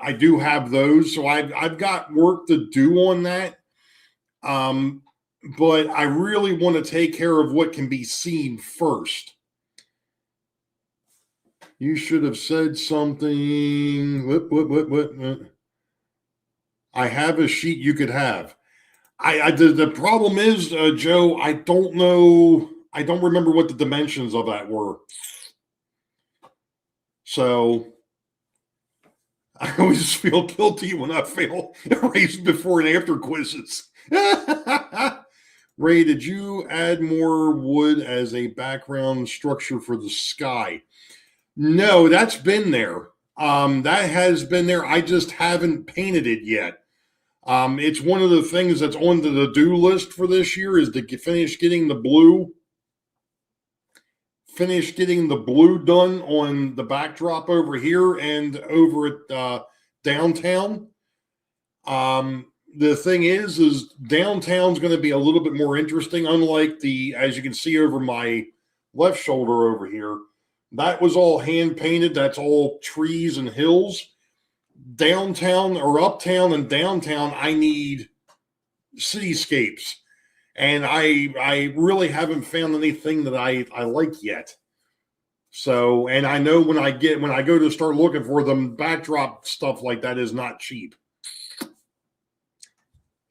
I do have those, so I've got work to do on that. But I really want to take care of what can be seen first. You should have said something. What? I have a sheet you could have. The problem is, Joe, I don't know. I don't remember what the dimensions of that were. So I always feel guilty when I fail race before and after quizzes. Ray, did you add more wood as a background structure for the sky? No, that's been there. That has been there. I just haven't painted it yet. It's one of the things that's on the to-do list for this year is to finish getting the blue done on the backdrop over here and over at downtown. The thing is downtown's going to be a little bit more interesting, unlike as you can see over my left shoulder over here. That was all hand painted. That's all trees and hills. Downtown or uptown and downtown, I need cityscapes. And I really haven't found anything that I like yet. So, and I know when I go to start looking for them, backdrop stuff like that is not cheap.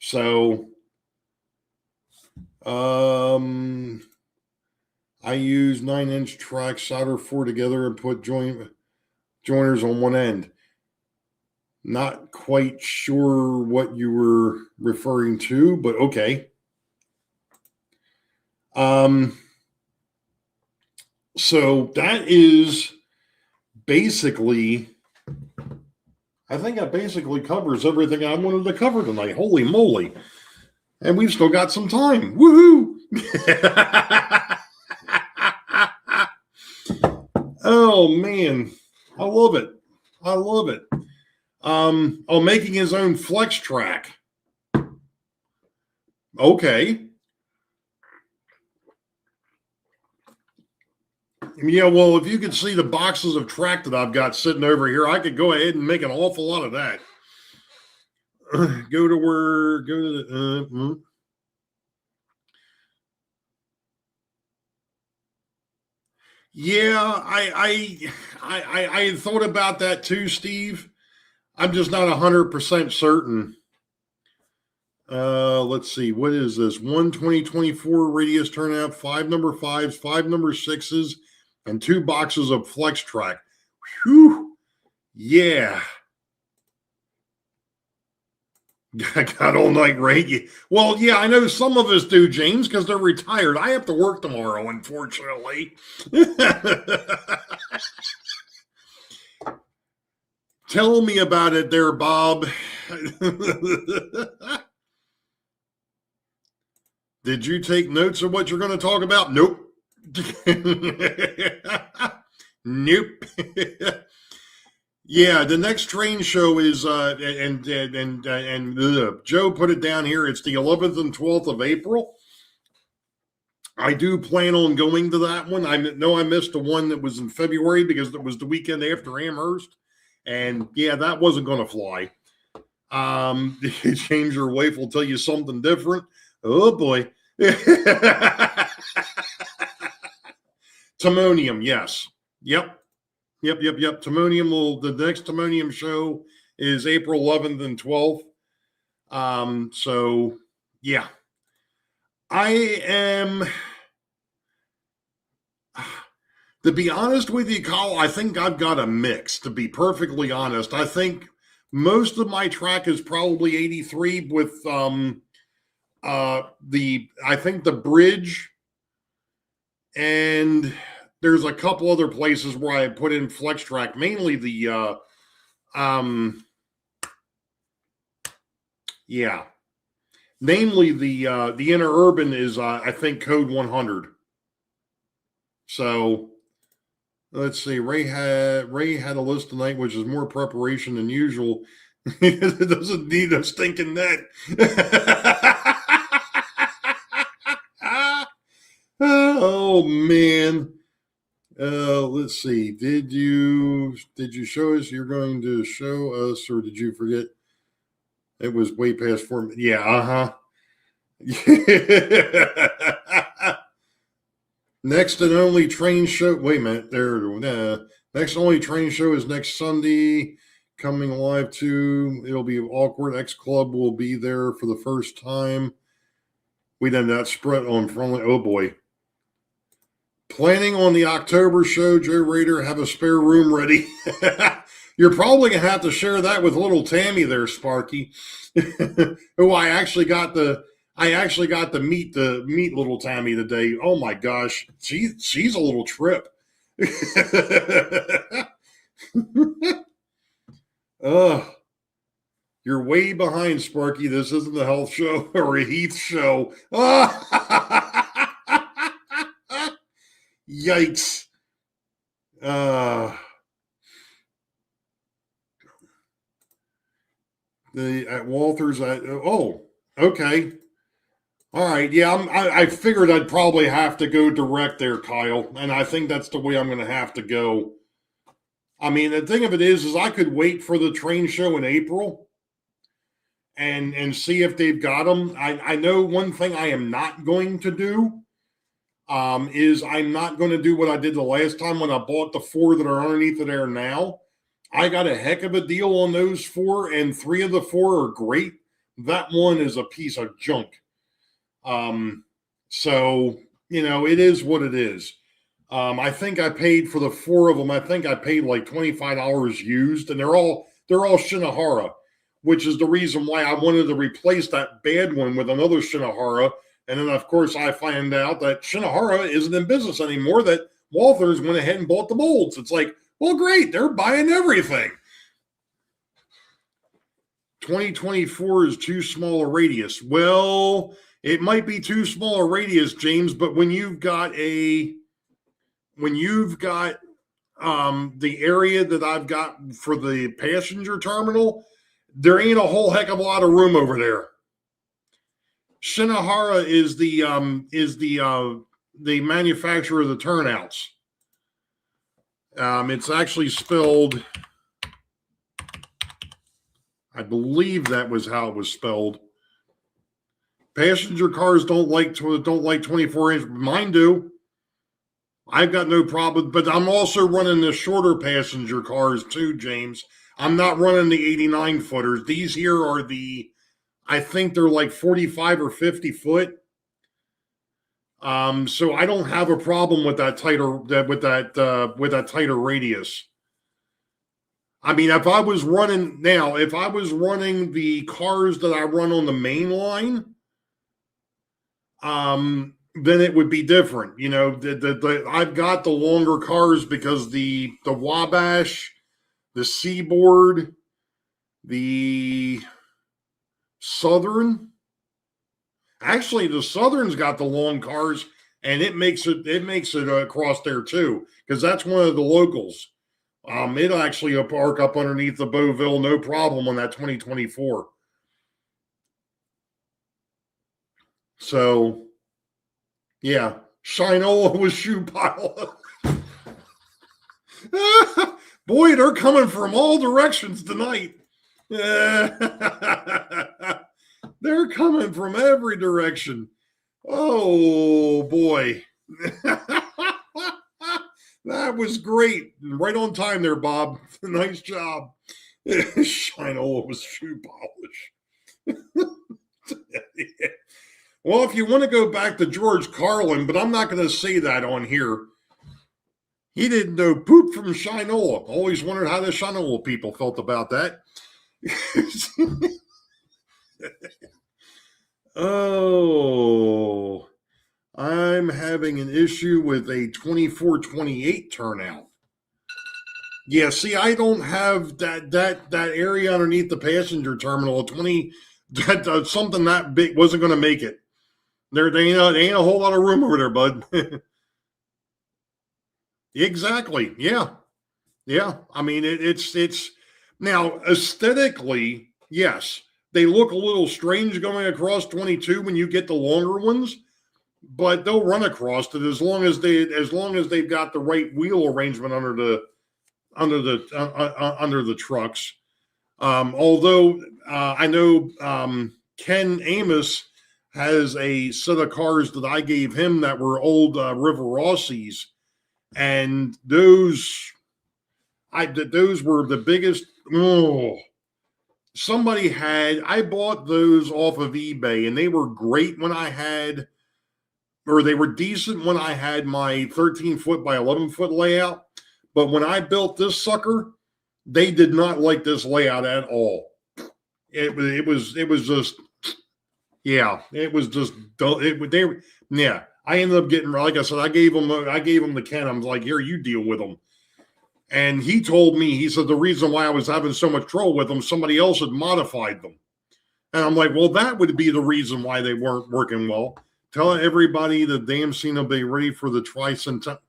So, I use 9-inch tracks, solder 4 together, and put joiners on one end. Not quite sure what you were referring to, but okay. So that is basically, I think that basically covers everything I wanted to cover tonight. Holy moly. And we've still got some time. Woohoo! Oh, man. I love it. I love it. Oh, making his own flex track. Okay. Yeah, well, if you could see the boxes of track that I've got sitting over here, I could go ahead and make an awful lot of that. Go to the. Yeah, I thought about that too, Steve. I'm just not 100% certain. Let's see. What is this? 1 radius turnout, 5 number 5s, 5 number 6s, and 2 boxes of flex track. Whew. Yeah. I got all night, right? Well, yeah, I know some of us do, James, because they're retired. I have to work tomorrow, unfortunately. Tell me about it there, Bob. Did you take notes of what you're going to talk about? Nope. Nope. Yeah, the next train show is and Joe put it down here. It's the 11th and 12th of April. I do plan on going to that one. I know I missed the one that was in February because it was the weekend after Amherst, and yeah, that wasn't going to fly. Change your wife will tell you something different. Oh boy. Timonium, yes. Yep. Timonium the next Timonium show is April 11th and 12th. So yeah. I am, to be honest with you, Kyle, I think I've got a mix, to be perfectly honest. I think most of my track is probably 83 with I think the bridge, and there's a couple other places where I put in flex track, mainly the namely the interurban is I think code 100. So let's see. Ray had a list tonight, which is more preparation than usual. It doesn't need a stinking net. Oh man. Let's see. Did you show us? You're going to show us, or did you forget? It was way past 4 minutes. Yeah. Next and only train show. Wait a minute. Next only train show is next Sunday. Coming live too. It'll be awkward. X Club will be there for the first time. We done that spread on friendly. Oh boy. Planning on the October show, Joe Rader, have a spare room ready. You're probably gonna have to share that with little Tammy there, Sparky. Who I actually got to meet little Tammy today. Oh my gosh, she's a little trip. You're way behind, Sparky. This isn't a health show or a Heath show. Yikes. At Walters, okay. All right. Yeah, I figured I'd probably have to go direct there, Kyle. And I think that's the way I'm going to have to go. I mean, the thing of it is I could wait for the train show in April and see if they've got them. I know one thing I am not going to do is I'm not going to do what I did the last time when I bought the 4 that are underneath of there now. I got a heck of a deal on those 4, and 3 of the 4 are great. That one is a piece of junk. So it is what it is. I think I paid for the 4 of them. I think I paid like $25 used, and they're all Shinohara, which is the reason why I wanted to replace that bad one with another Shinohara. And then, of course, I find out that Shinohara isn't in business anymore, that Walthers went ahead and bought the molds. It's like, well, great, they're buying everything. 2024 is too small a radius. Well, it might be too small a radius, James, but when you've got the area that I've got for the passenger terminal, there ain't a whole heck of a lot of room over there. Shinohara is the manufacturer of the turnouts. It's actually spelled, I believe that was how it was spelled. Passenger cars don't like 24 inch. Mine do. I've got no problem, but I'm also running the shorter passenger cars too, James. I'm not running the 89 footers. These here are I think they're like 45 or 50 foot. So I don't have a problem with that tighter radius. I mean, if I was running the cars that I run on the main line, then it would be different. I've got the longer cars because the Wabash, the Seaboard, the Southern. Actually, the Southern's got the long cars, and it makes it across there too, because that's one of the locals. It'll actually park up underneath the Beauville, no problem on that 2024. So, yeah, Shinola with shoe pile. Boy, they're coming from all directions tonight. They're coming from every direction. Oh, boy. That was great. Right on time there, Bob. Nice job. Shinola with shoe polish. Well, if you want to go back to George Carlin, but I'm not going to say that on here. He didn't know poop from Shinola. Always wondered how the Shinola people felt about that. Oh, I'm having an issue with a 24-28 turnout. Yeah, see, I don't have that area underneath the passenger terminal. Something that big wasn't going to make it. There ain't a whole lot of room over there, bud. Exactly. Yeah. I mean, it's now aesthetically, yes, they look a little strange going across 22 when you get the longer ones, but they'll run across it as long as they've got the right wheel arrangement under the trucks. Although I know Ken Amos has a set of cars that I gave him that were old River Rossies, and those were the biggest. I bought those off of eBay, and they were great when they were decent when I had my 13-foot by 11-foot layout. But when I built this sucker, they did not like this layout at all. It was just. Yeah, it was just yeah. I ended up getting, like I said, I gave him the Ken. I was like, here, you deal with them. And he told me, he said the reason why I was having so much trouble with them, somebody else had modified them. And I'm like, well, that would be the reason why they weren't working well. Tell everybody the damn scene will be ready for the tricentennial.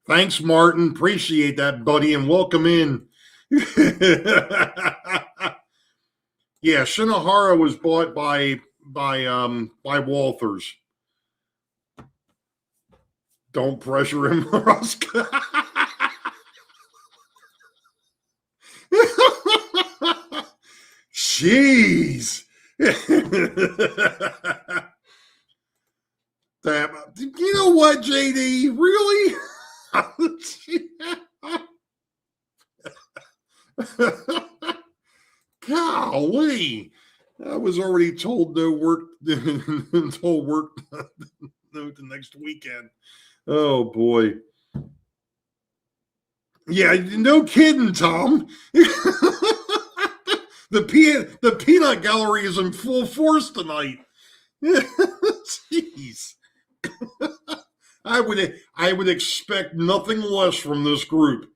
Thanks, Martin. Appreciate that, buddy, and welcome in. Yeah, Shinohara was bought by Walthers. Don't pressure him, Ruska. Jeez. You know what, JD? Really? Golly. I was already told no work. Told work. snow the next weekend. Oh boy. Yeah, no kidding, Tom. The peanut gallery is in full force tonight. Jeez. I would expect nothing less from this group.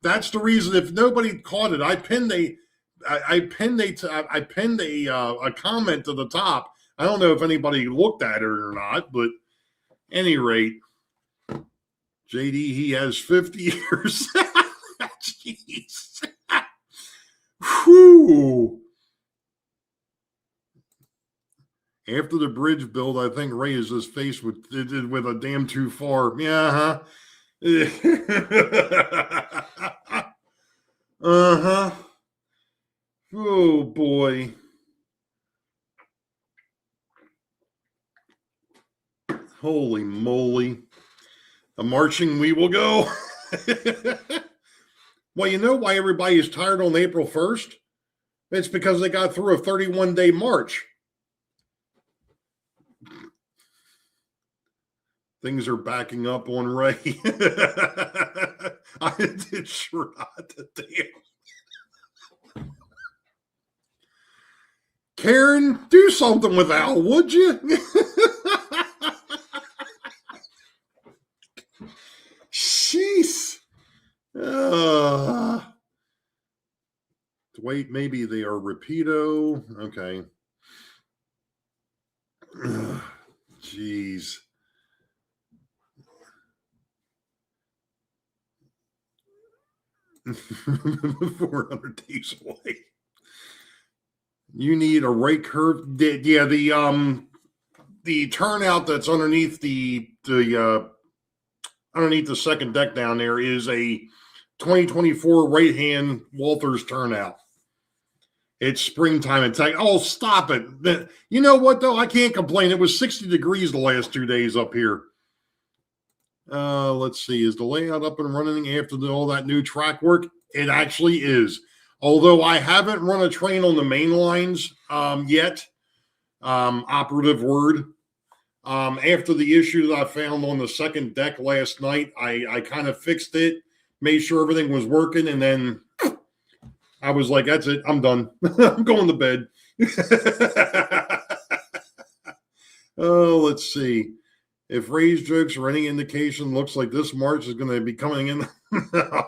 That's the reason. If nobody caught it, I pinned a comment to the top. I don't know if anybody looked at it or not, but at any rate, JD, he has 50 years. Jeez. Whew. After the bridge build, I think Ray is his face with a damn too far. Yeah, uh-huh. Oh boy. Holy moly. A marching we will go. Well, you know why everybody is tired on April 1st? It's because they got through a 31-day march. Things are backing up on Ray. I did sure not. Damn. Karen, do something with Al, would you? Jeez. Wait, maybe they are Rapido. Okay. Jeez. $400 days away. You need a right curve. Yeah, the turnout that's underneath the second deck down there is a 2024 right-hand Walthers turnout. It's springtime in Texas. Oh, stop it. You know what, though? I can't complain. It was 60 degrees the last 2 days up here. Let's see. Is the layout up and running after all that new track work? It actually is. Although I haven't run a train on the main lines yet. Operative word. After the issue that I found on the second deck last night, I kind of fixed it, made sure everything was working, and then I was like, that's it. I'm done. I'm going to bed. Oh, let's see. If Ray's jokes are any indication, looks like this March is going to be coming in.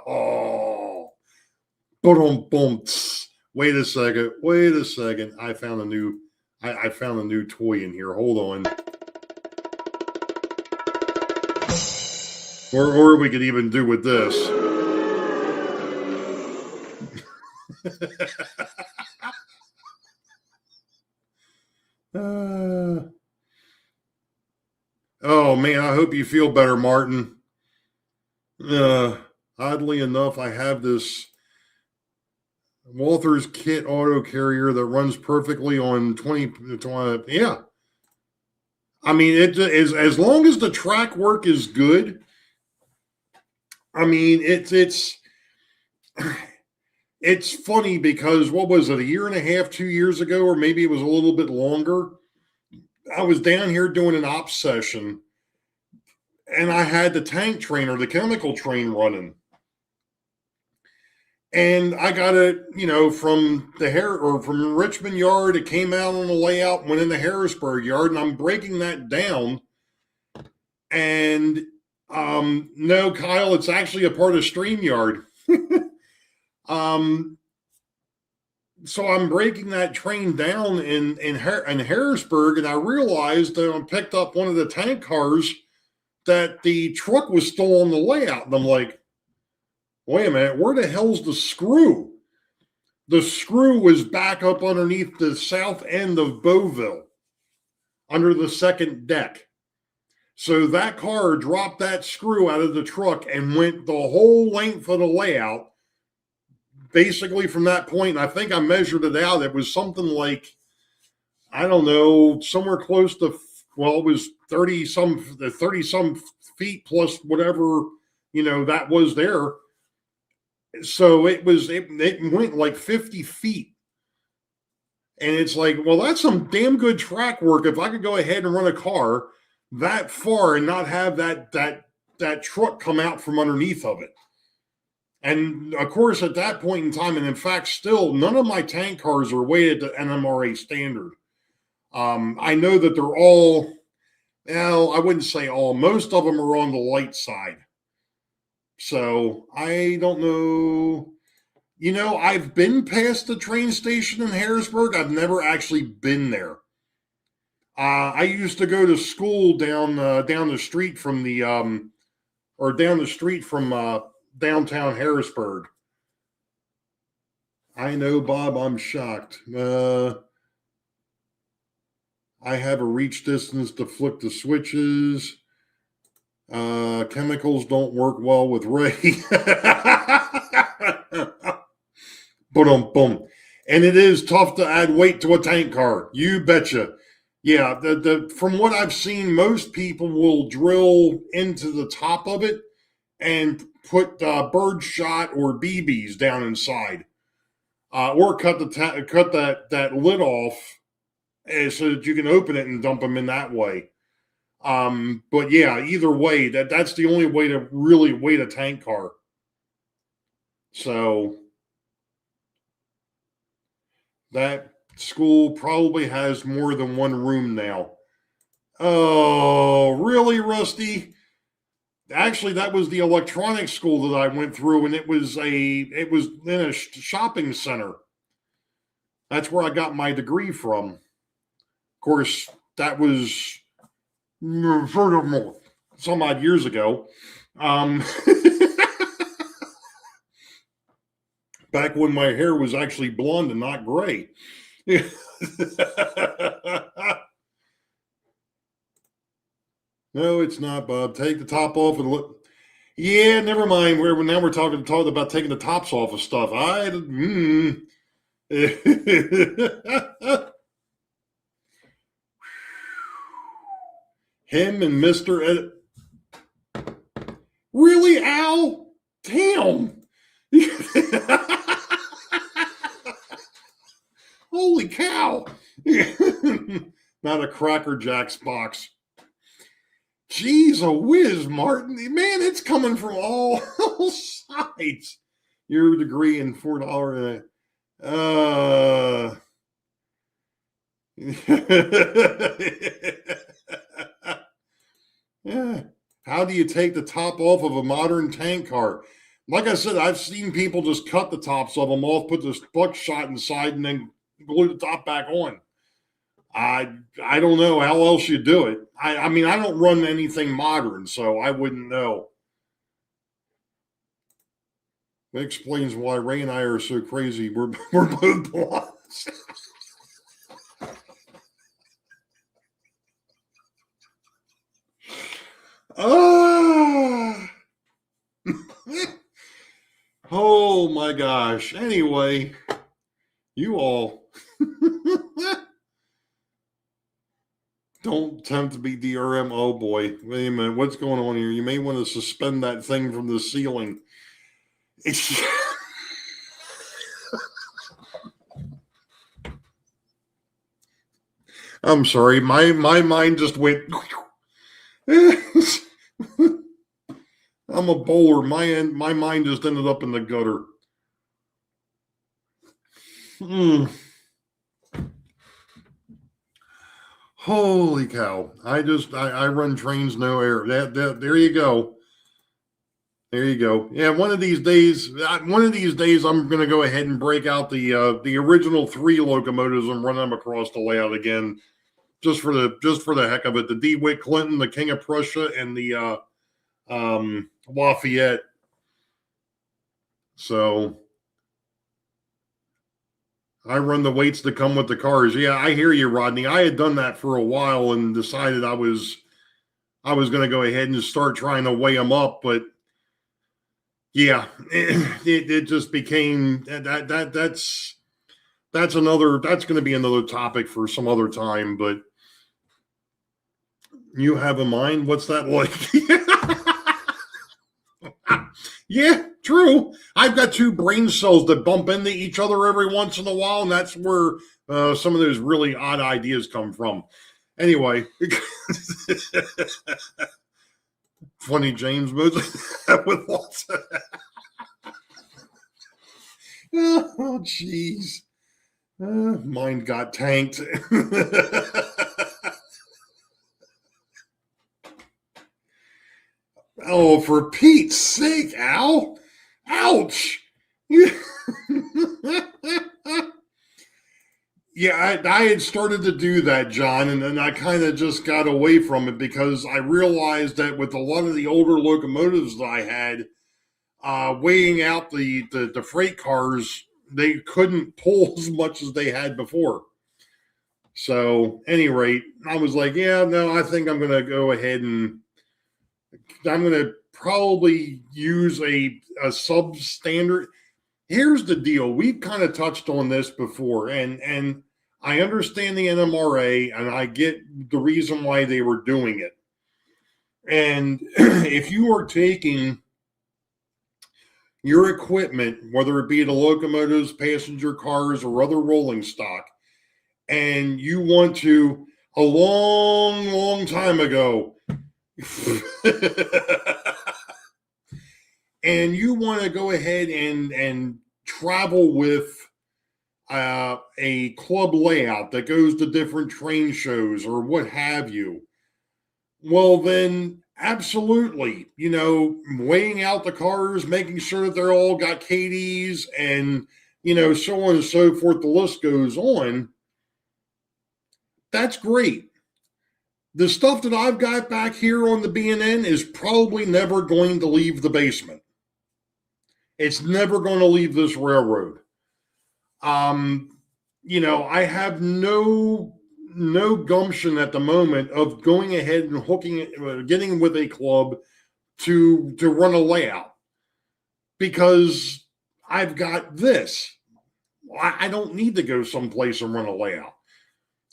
Oh, boom. Wait a second. I found a new toy in here. Hold on. Or we could even do with this. Oh man, I hope you feel better, Martin. Oddly enough, I have this Walthers kit auto carrier that runs perfectly on 20. Yeah. I mean, it is, as long as the track work is good. I mean, it's funny because what was it, a year and a half, 2 years ago, or maybe it was a little bit longer. I was down here doing an ops session, and I had the tank train or the chemical train running. And I got it, from from Richmond Yard. It came out on the layout, went in the Harrisburg Yard, and I'm breaking that down. And no, Kyle, it's actually a part of StreamYard. So I'm breaking that train down in Harrisburg, and I realized that I picked up one of the tank cars that the truck was still on the layout. And I'm like, wait a minute, where the hell's the screw? The screw was back up underneath the south end of Beauville, under the second deck. So that car dropped that screw out of the truck and went the whole length of the layout, basically from that point. And I think I measured it out. It was something like, I don't know, somewhere close to, well, it was 30 some feet plus whatever, that was there. So it went like 50 feet. And it's like, well, that's some damn good track work. If I could go ahead and run a car that far and not have that truck come out from underneath of it. And of course, at that point in time, and in fact, still, none of my tank cars are weighted to NMRA standard. I know that they're all, well, I wouldn't say all, most of them are on the light side. So I don't know. You know, I've been past the train station in Harrisburg. I've never actually been there. I used to go to school down the street from downtown Harrisburg. I know, Bob. I'm shocked. I have a reach distance to flick the switches. Chemicals don't work well with Ray. Boom. And it is tough to add weight to a tank car. You betcha. Yeah, from what I've seen, most people will drill into the top of it and put bird shot or BBs down inside, or cut that lid off so that you can open it and dump them in that way. But yeah, either way, that's the only way to really weight a tank car. So that school probably has more than one room now. Oh, really, Rusty? Actually, that was the electronics school that I went through, and it was in a shopping center. That's where I got my degree from. Of course, that was some odd years ago. Back when my hair was actually blonde and not gray. No, it's not, Bob. Take the top off and look. Yeah, never mind. Now we're talking about taking the tops off of stuff. Him and Mr. Ed. Really, Al? Damn. Holy cow. Not a Cracker Jacks box. Jeez, a whiz, Martin. Man, it's coming from all sides. Your degree in $4. Yeah. How do you take the top off of a modern tank car? Like I said, I've seen people just cut the tops of them off, put the buckshot inside, and then glue the top back on. I don't know how else you do it. I mean, I don't run anything modern, so I wouldn't know. That explains why Ray and I are so crazy. We're both blondes. Oh my gosh. Anyway, you all don't attempt to be DRM. Oh boy. Wait a minute. What's going on here? You may want to suspend that thing from the ceiling. I'm sorry. My mind just went. I'm a bowler. My mind just ended up in the gutter. Holy cow. I run trains, no air. There you go. There you go. Yeah, one of these days I'm going to go ahead and break out the original 3 locomotives and run them across the layout again, just for the heck of it. The DeWitt Clinton, the King of Prussia, and the Lafayette. So I run the weights that come with the cars. Yeah, I hear you, Rodney. I had done that for a while and decided I was going to go ahead and start trying to weigh them up, but yeah, it just became that's going to be another topic for some other time. But you have in mind, what's that like? Yeah, true. I've got two brain cells that bump into each other every once in a while, and that's where some of those really odd ideas come from. Anyway, funny James Moses with lots of. Oh, jeez. Mine got tanked. Oh, for Pete's sake, Al. Ouch. Yeah, I had started to do that, John, and then I kind of just got away from it because I realized that with a lot of the older locomotives that I had, weighing out the freight cars, they couldn't pull as much as they had before. So, any rate, I was like, yeah, no, I think I'm going to go ahead and I'm going to probably use a substandard. Here's the deal. We've kind of touched on this before, and I understand the NMRA, and I get the reason why they were doing it. And if you are taking your equipment, whether it be the locomotives, passenger cars, or other rolling stock, and you want to, a long, long time ago, and you want to go ahead and travel with a club layout that goes to different train shows or what have you, well, then absolutely, weighing out the cars, making sure that they're all got KDs and, so on and so forth, the list goes on. That's great. The stuff that I've got back here on the B&N is probably never going to leave the basement. It's never going to leave this railroad. I have no gumption at the moment of going ahead and getting with a club to run a layout because I've got this. I don't need to go someplace and run a layout.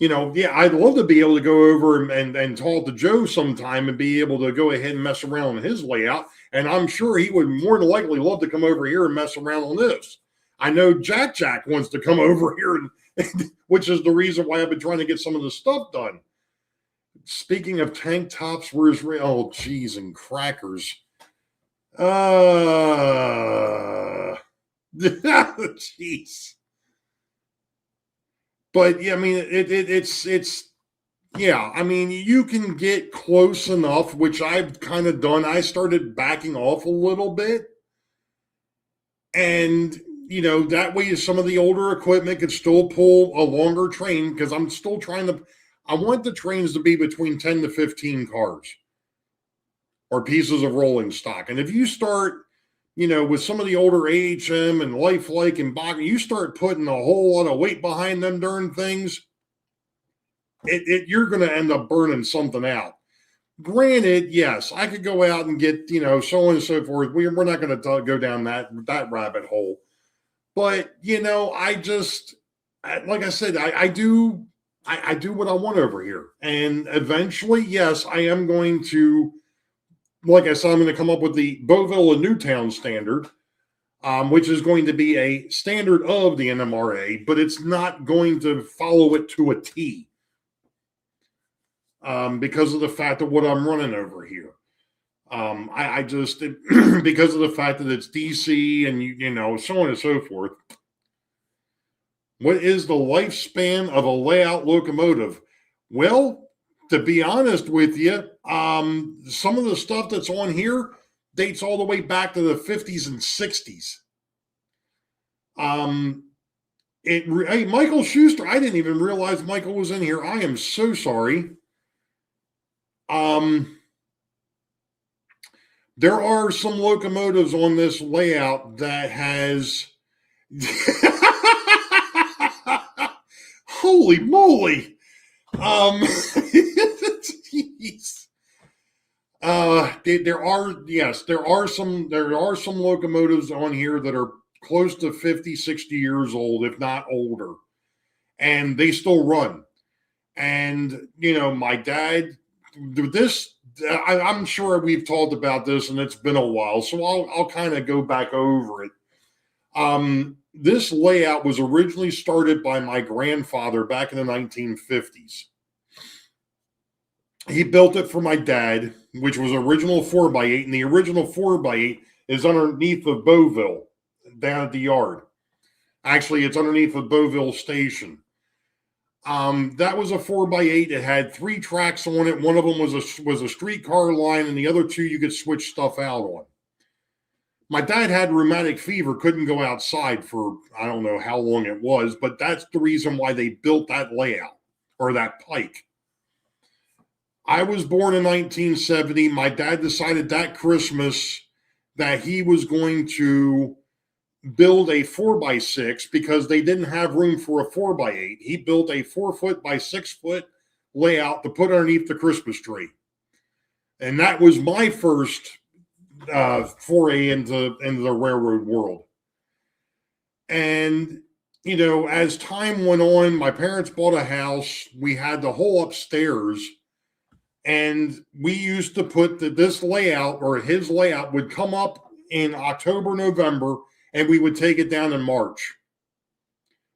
I'd love to be able to go over and talk to Joe sometime and be able to go ahead and mess around on his layout. And I'm sure he would more than likely love to come over here and mess around on this. I know Jack wants to come over here, which is the reason why I've been trying to get some of this stuff done. Speaking of tank tops, where's oh, geez, and crackers. Jeez. But yeah, I mean, it's yeah. I mean, you can get close enough, which I've kind of done. I started backing off a little bit, and that way some of the older equipment could still pull a longer train because I'm still I want the trains to be between 10 to 15 cars or pieces of rolling stock. And if you start, with some of the older AHM and Lifelike and Bach, you start putting a whole lot of weight behind them darn things, you're going to end up burning something out. Granted, yes, I could go out and get, so on and so forth. We're not going to go down that rabbit hole. But, I just, like I said, I do what I want over here. And eventually, yes, I am going to, like I said, I'm going to come up with the Beauville and Newtown standard, which is going to be a standard of the NMRA, but it's not going to follow it to a T because of the fact of what I'm running over here. I just, because of the fact that it's DC and, so on and so forth. What is the lifespan of a layout locomotive? Well, to be honest with you, some of the stuff that's on here dates all the way back to the 50s and 60s. Hey, Michael Schuster, I didn't even realize Michael was in here. I am so sorry. There are some locomotives on this layout that has holy moly. Jeez. There are some locomotives on here that are close to 50, 60 years old, if not older, and they still run. And my dad, this I'm sure we've talked about this and it's been a while, so I'll kind of go back over it. This layout was originally started by my grandfather back in the 1950s. He built it for my dad, which was original 4x8, and the original 4x8 is underneath of Beauville, down at the yard. Actually, it's underneath of Beauville Station. That was a 4x8. It had 3 tracks on it. One of them was a streetcar line, and the other 2 you could switch stuff out on. My dad had rheumatic fever, couldn't go outside for I don't know how long it was, but that's the reason why they built that layout or that pike. I was born in 1970. My dad decided that Christmas that he was going to build a 4x6 because they didn't have room for a 4x8. He built a 4-foot by 6-foot layout to put underneath the Christmas tree. And that was my first foray into the railroad world. And, you know, as time went on, my parents bought a house. We had the whole upstairs. And we used to put this layout, or his layout would come up in October, November, and we would take it down in March.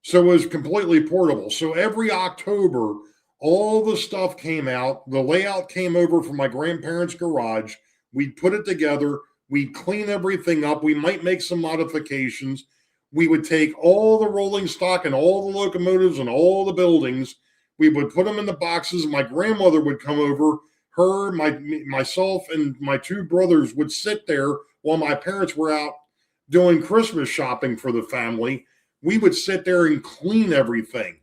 So it was completely portable. So every October, all the stuff came out. The layout came over from my grandparents' garage. We'd put it together. We'd clean everything up. We might make some modifications. We would take all the rolling stock and all the locomotives and all the buildings. We would put them in the boxes. My grandmother would come over. Her, myself, and my 2 brothers would sit there while my parents were out doing Christmas shopping for the family. We would sit there and clean everything.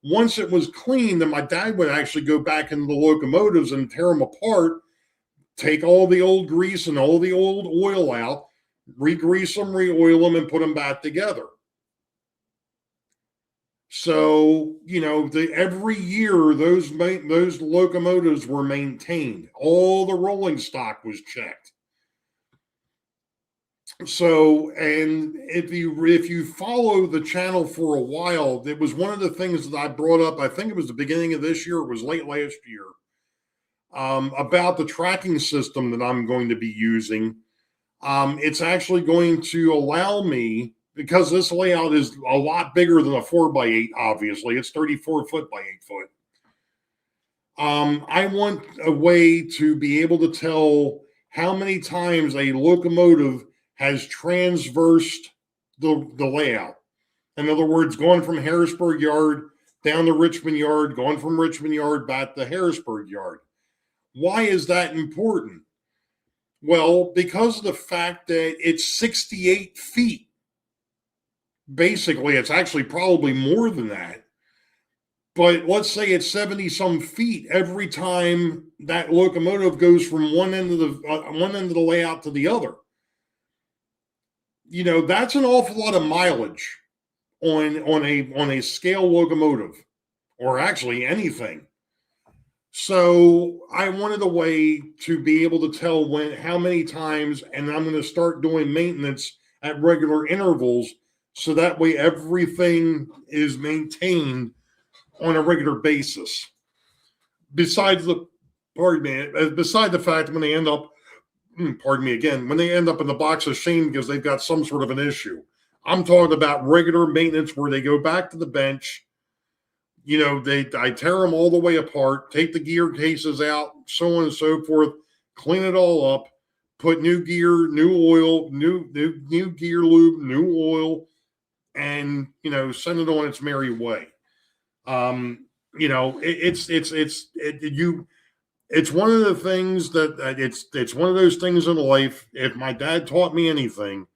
Once it was clean, then my dad would actually go back into the locomotives and tear them apart, take all the old grease and all the old oil out, re-grease them, re-oil them, and put them back together. So, you know, every year those locomotives were maintained. All the rolling stock was checked. So, and if you follow the channel for a while, it was one of the things that I brought up. I think it was the beginning of this year. It was late last year. About the tracking system that I'm going to be using. It's actually going to allow me, because this layout is a lot bigger than a 4x8, obviously. It's 34 foot by 8 foot. I want a way to be able to tell how many times a locomotive has transversed the layout. In other words, going from Harrisburg Yard down to Richmond Yard, going from Richmond Yard back to Harrisburg Yard. Why is that important? Well, because of the fact that it's 68 feet. Basically, it's actually probably more than that. But let's say it's 70 some feet every time that locomotive goes from one end of the layout to the other. You know, that's an awful lot of mileage on a scale locomotive, or actually anything. So I wanted a way to be able to tell how many times, and I'm going to start doing maintenance at regular intervals, so that way everything is maintained on a regular basis. Besides the fact when they end up, when they end up in the box of shame because they've got some sort of an issue. I'm talking about regular maintenance where they go back to the bench. You know, I tear them all the way apart, take the gear cases out, so on and so forth, clean it all up, put new gear, new oil, new gear lube, new oil, and, you know, send it on its merry way. You know, it's one of the things that it's one of those things in life. If my dad taught me anything,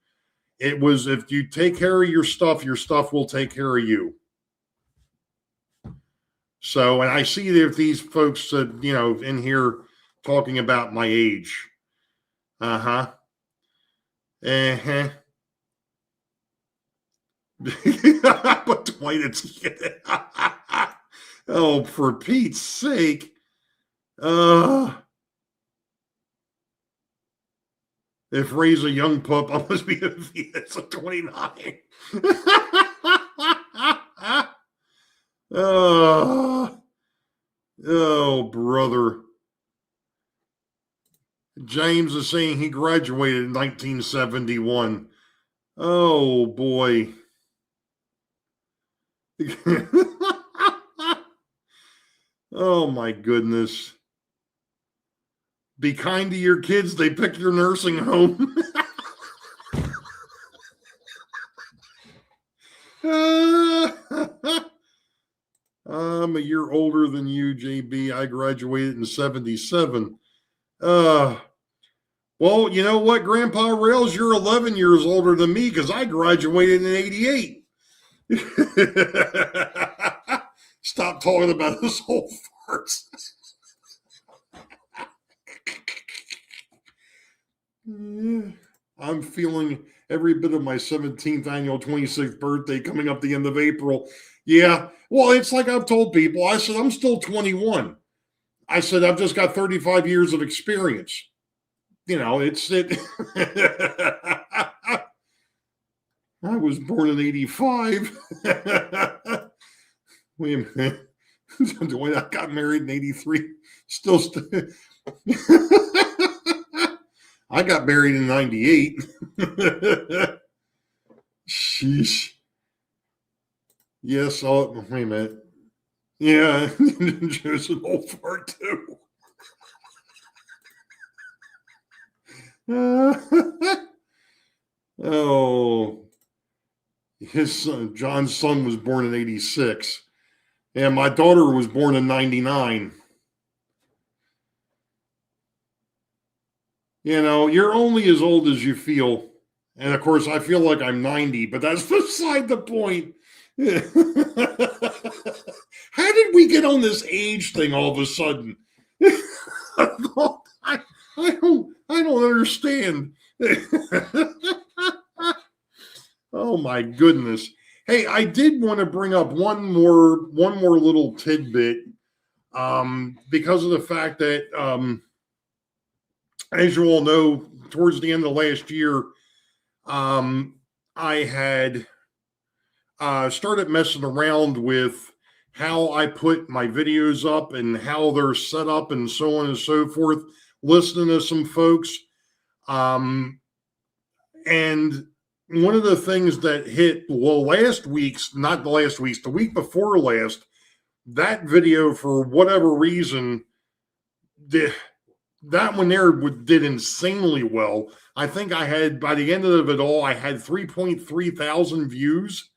it was, if you take care of your stuff will take care of you. So, and I see that these folks, you know, in here talking about my age. But Dwight, it's oh, for Pete's sake. If Ray's a young pup, I must be it's a 29. Oh, brother. James is saying he graduated in 1971. Oh, boy. Oh, my goodness. Be kind to your kids. They pick your nursing home. I'm a year older than you, JB. I graduated in 77. Well, you know what, Grandpa Rails? You're 11 years older than me because I graduated in 88. Stop talking about this whole farce. I'm feeling every bit of my 17th annual 26th birthday coming up the end of April. Yeah, well, it's like I've told people. I said, I'm still 21. I said, I've just got 35 years of experience. You know, it's it. I was born in 85. Wait a minute. I got married in 83. Still. I got married in 98. Sheesh. Yes, wait a minute. Yeah, Joe's an old fart too. Oh, his son, John's son, was born in 86. And my daughter was born in 99. You know, you're only as old as you feel. And of course, I feel like I'm 90, but that's beside the point. How did we get on this age thing all of a sudden? I don't understand. Oh my goodness. Hey, I did want to bring up one more little tidbit, because of the fact that, as you all know, towards the end of last year, I had started messing around with how I put my videos up and how they're set up and so on and so forth, listening to some folks. And one of the things that hit, well, the week before last, that video, for whatever reason, that one there did insanely well. I think I had, by the end of it all, I had 3.3 thousand views,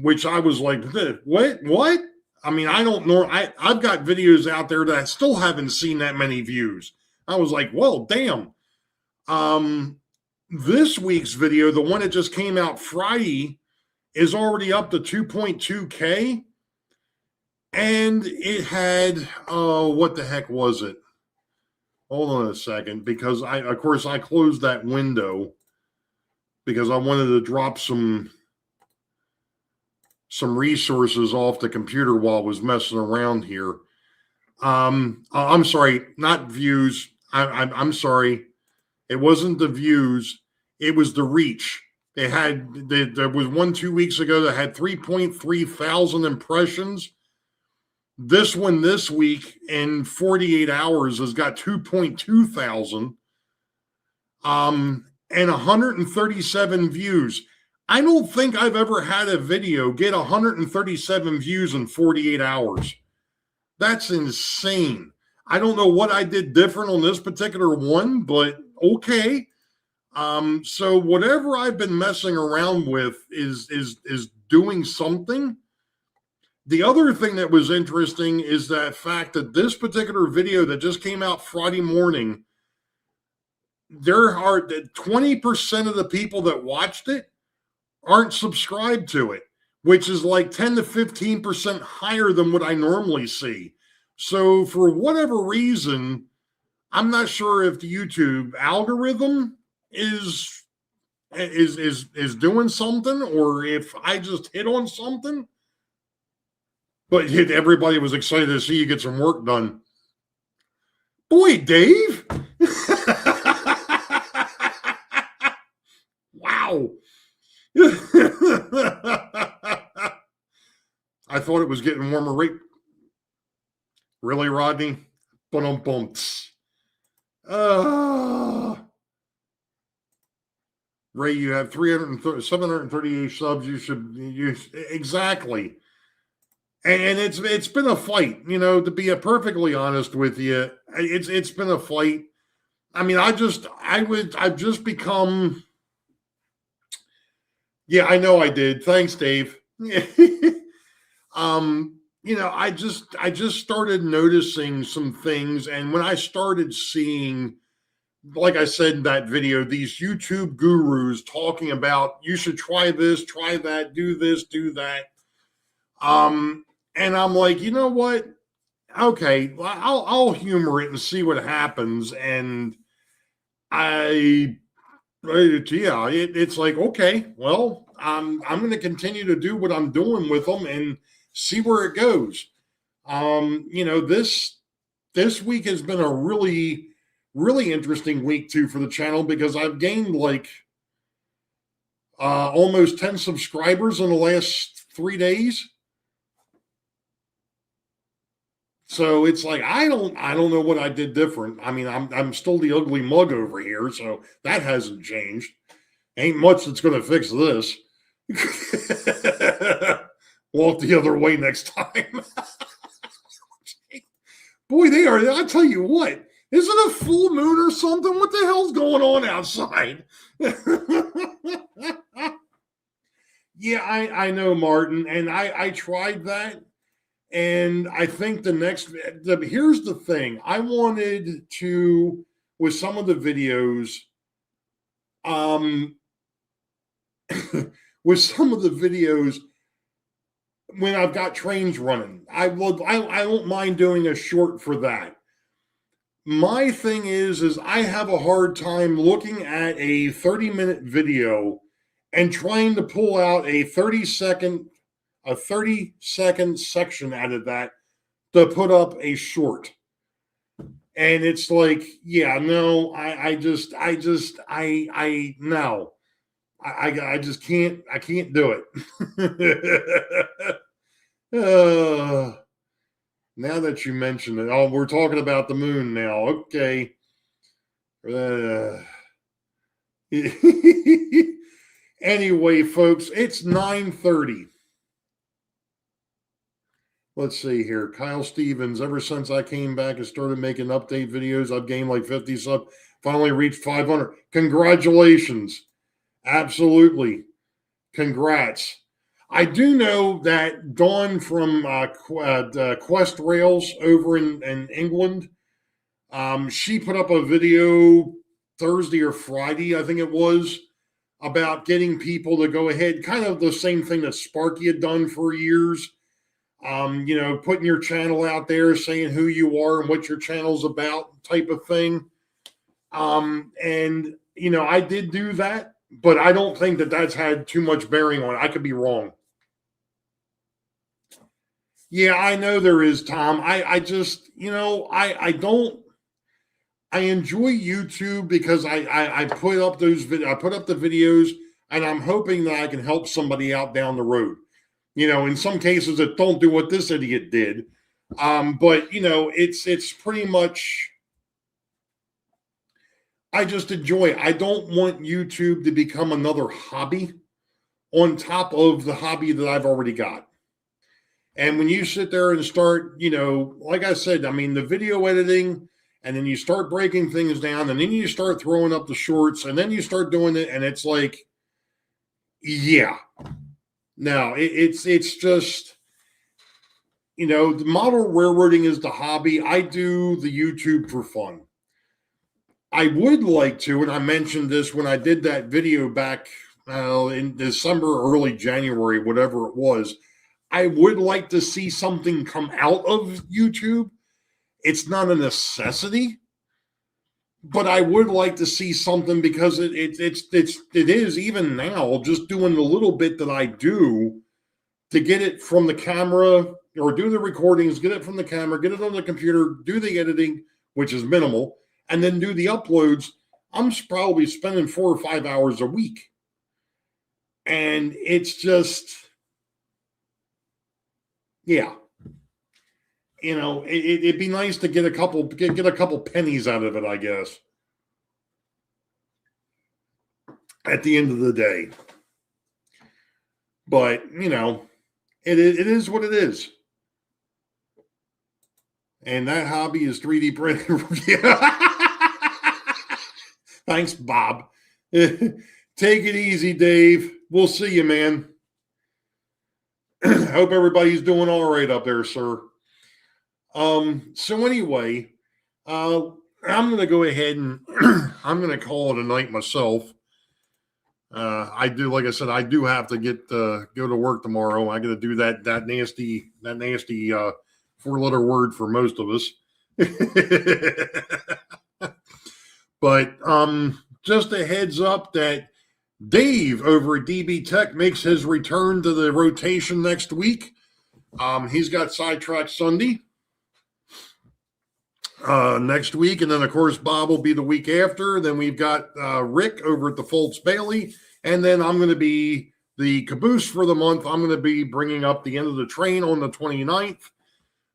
which I was like, what? I mean, I don't know. I've got videos out there that I still haven't seen that many views. I was like, well, damn. This week's video, the one that just came out Friday, is already up to 2.2K. And it had, what the heck was it? Hold on a second, because of course I closed that window because I wanted to drop some resources off the computer while I was messing around here. I'm sorry, not views. I'm sorry. It wasn't the views. It was the reach. There was one 2 weeks ago that had 3.3 thousand impressions. This one this week in 48 hours has got 2.2 thousand, and 137 views. I don't think I've ever had a video get 137 views in 48 hours. That's insane. I don't know what I did different on this particular one, but okay. So whatever I've been messing around with is doing something. The other thing that was interesting is that fact that this particular video that just came out Friday morning, there are 20% of the people that watched it aren't subscribed to it, which is like 10 to 15% higher than what I normally see. So for whatever reason, I'm not sure if the YouTube algorithm is doing something or if I just hit on something. But everybody was excited to see you get some work done. Boy, Dave. Wow. I thought it was getting warmer. Right? Really, Rodney? Bum-bumps. Ray, you have 738 subs. You should exactly. And it's been a fight, to be perfectly honest with you. It's been a fight. I mean, I've just become. Yeah, I know I did. Thanks, Dave. I just started noticing some things, and when I started seeing, like I said in that video, these YouTube gurus talking about you should try this, try that, do this, do that. And I'm like, you know what? Okay, I'll humor it and see what happens. And it's like, okay, well, I'm going to continue to do what I'm doing with them and see where it goes. This week has been a really, really interesting week too for the channel, because I've gained like almost 10 subscribers in the last 3 days. So it's like I don't know what I did different. I mean, I'm still the ugly mug over here, so that hasn't changed. Ain't much that's going to fix this. Walk the other way next time. Boy, they are. I'll tell you what. Is it a full moon or something? What the hell's going on outside? Yeah, I know, Martin, and I tried that. And I think here's the thing. I wanted to, with some of the videos, when I've got trains running, I won't mind doing a short for that. My thing is I have a hard time looking at a 30-minute video and trying to pull out a 30-second section out of that to put up a short. And it's like, yeah, no, I just can't do it. Now that you mention it, we're talking about the moon now. Okay. Anyway, folks, it's 9:30. Let's see here. Kyle Stevens, ever since I came back and started making update videos, I've gained like 50 subs, finally reached 500. Congratulations. Absolutely. Congrats. I do know that Dawn from Quest Rails over in England, she put up a video Thursday or Friday, I think it was, about getting people to go ahead, kind of the same thing that Sparky had done for years. Putting your channel out there, saying who you are and what your channel's about, type of thing. I did do that, but I don't think that that's had too much bearing on it. I could be wrong. Yeah, I know there is, Tom. I just, I enjoy YouTube because I put up the videos, and I'm hoping that I can help somebody out down the road. In some cases that don't do what this idiot did. But it's pretty much, I just enjoy it. I don't want YouTube to become another hobby on top of the hobby that I've already got. And when you sit there and start, like I said, I mean, the video editing, and then you start breaking things down, and then you start throwing up the shorts, and then you start doing it, and it's like, yeah. No, it's just, the model railroading is the hobby. I do the YouTube for fun. I would like to, and I mentioned this when I did that video back in December, early January, whatever it was. I would like to see something come out of YouTube. It's not a necessity, but I would like to see something, because it is even now just doing the little bit that I do to get it from the camera, or do the recordings, get it from the camera, get it on the computer, do the editing, which is minimal, and then do the uploads. I'm probably spending 4 or 5 hours a week. And it's just, yeah. it'd be nice to get a couple pennies out of it, I guess. At the end of the day. But, it is what it is. And that hobby is 3D printing. Thanks, Bob. Take it easy, Dave. We'll see you, man. Hope everybody's doing all right up there, sir. So anyway, I'm going to go ahead and I'm going to call it a night myself. Like I said, I do have to go to work tomorrow. I got to do that nasty 4-letter word for most of us. But just a heads up that Dave over at DB Tech makes his return to the rotation next week. He's got Sidetrack Sunday next week, and then of course Bob will be the week after. Then we've got Rick over at the Foltz Bailey, and then I'm going to be the caboose for the month. I'm going to be bringing up the end of the train on the 29th.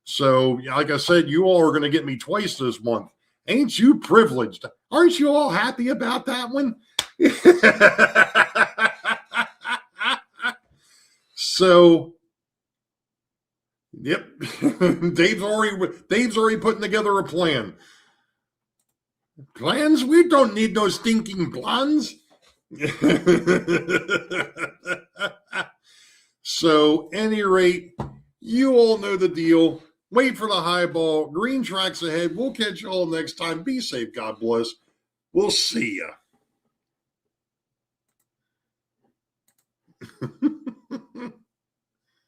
So, like I said, you all are going to get me twice this month. Ain't you privileged? Aren't you all happy about that one? So, yep. Dave's already putting together a plan. Plans? We don't need no stinking plans. So, any rate, you all know the deal. Wait for the high ball. Green tracks ahead. We'll catch you all next time. Be safe. God bless. We'll see ya.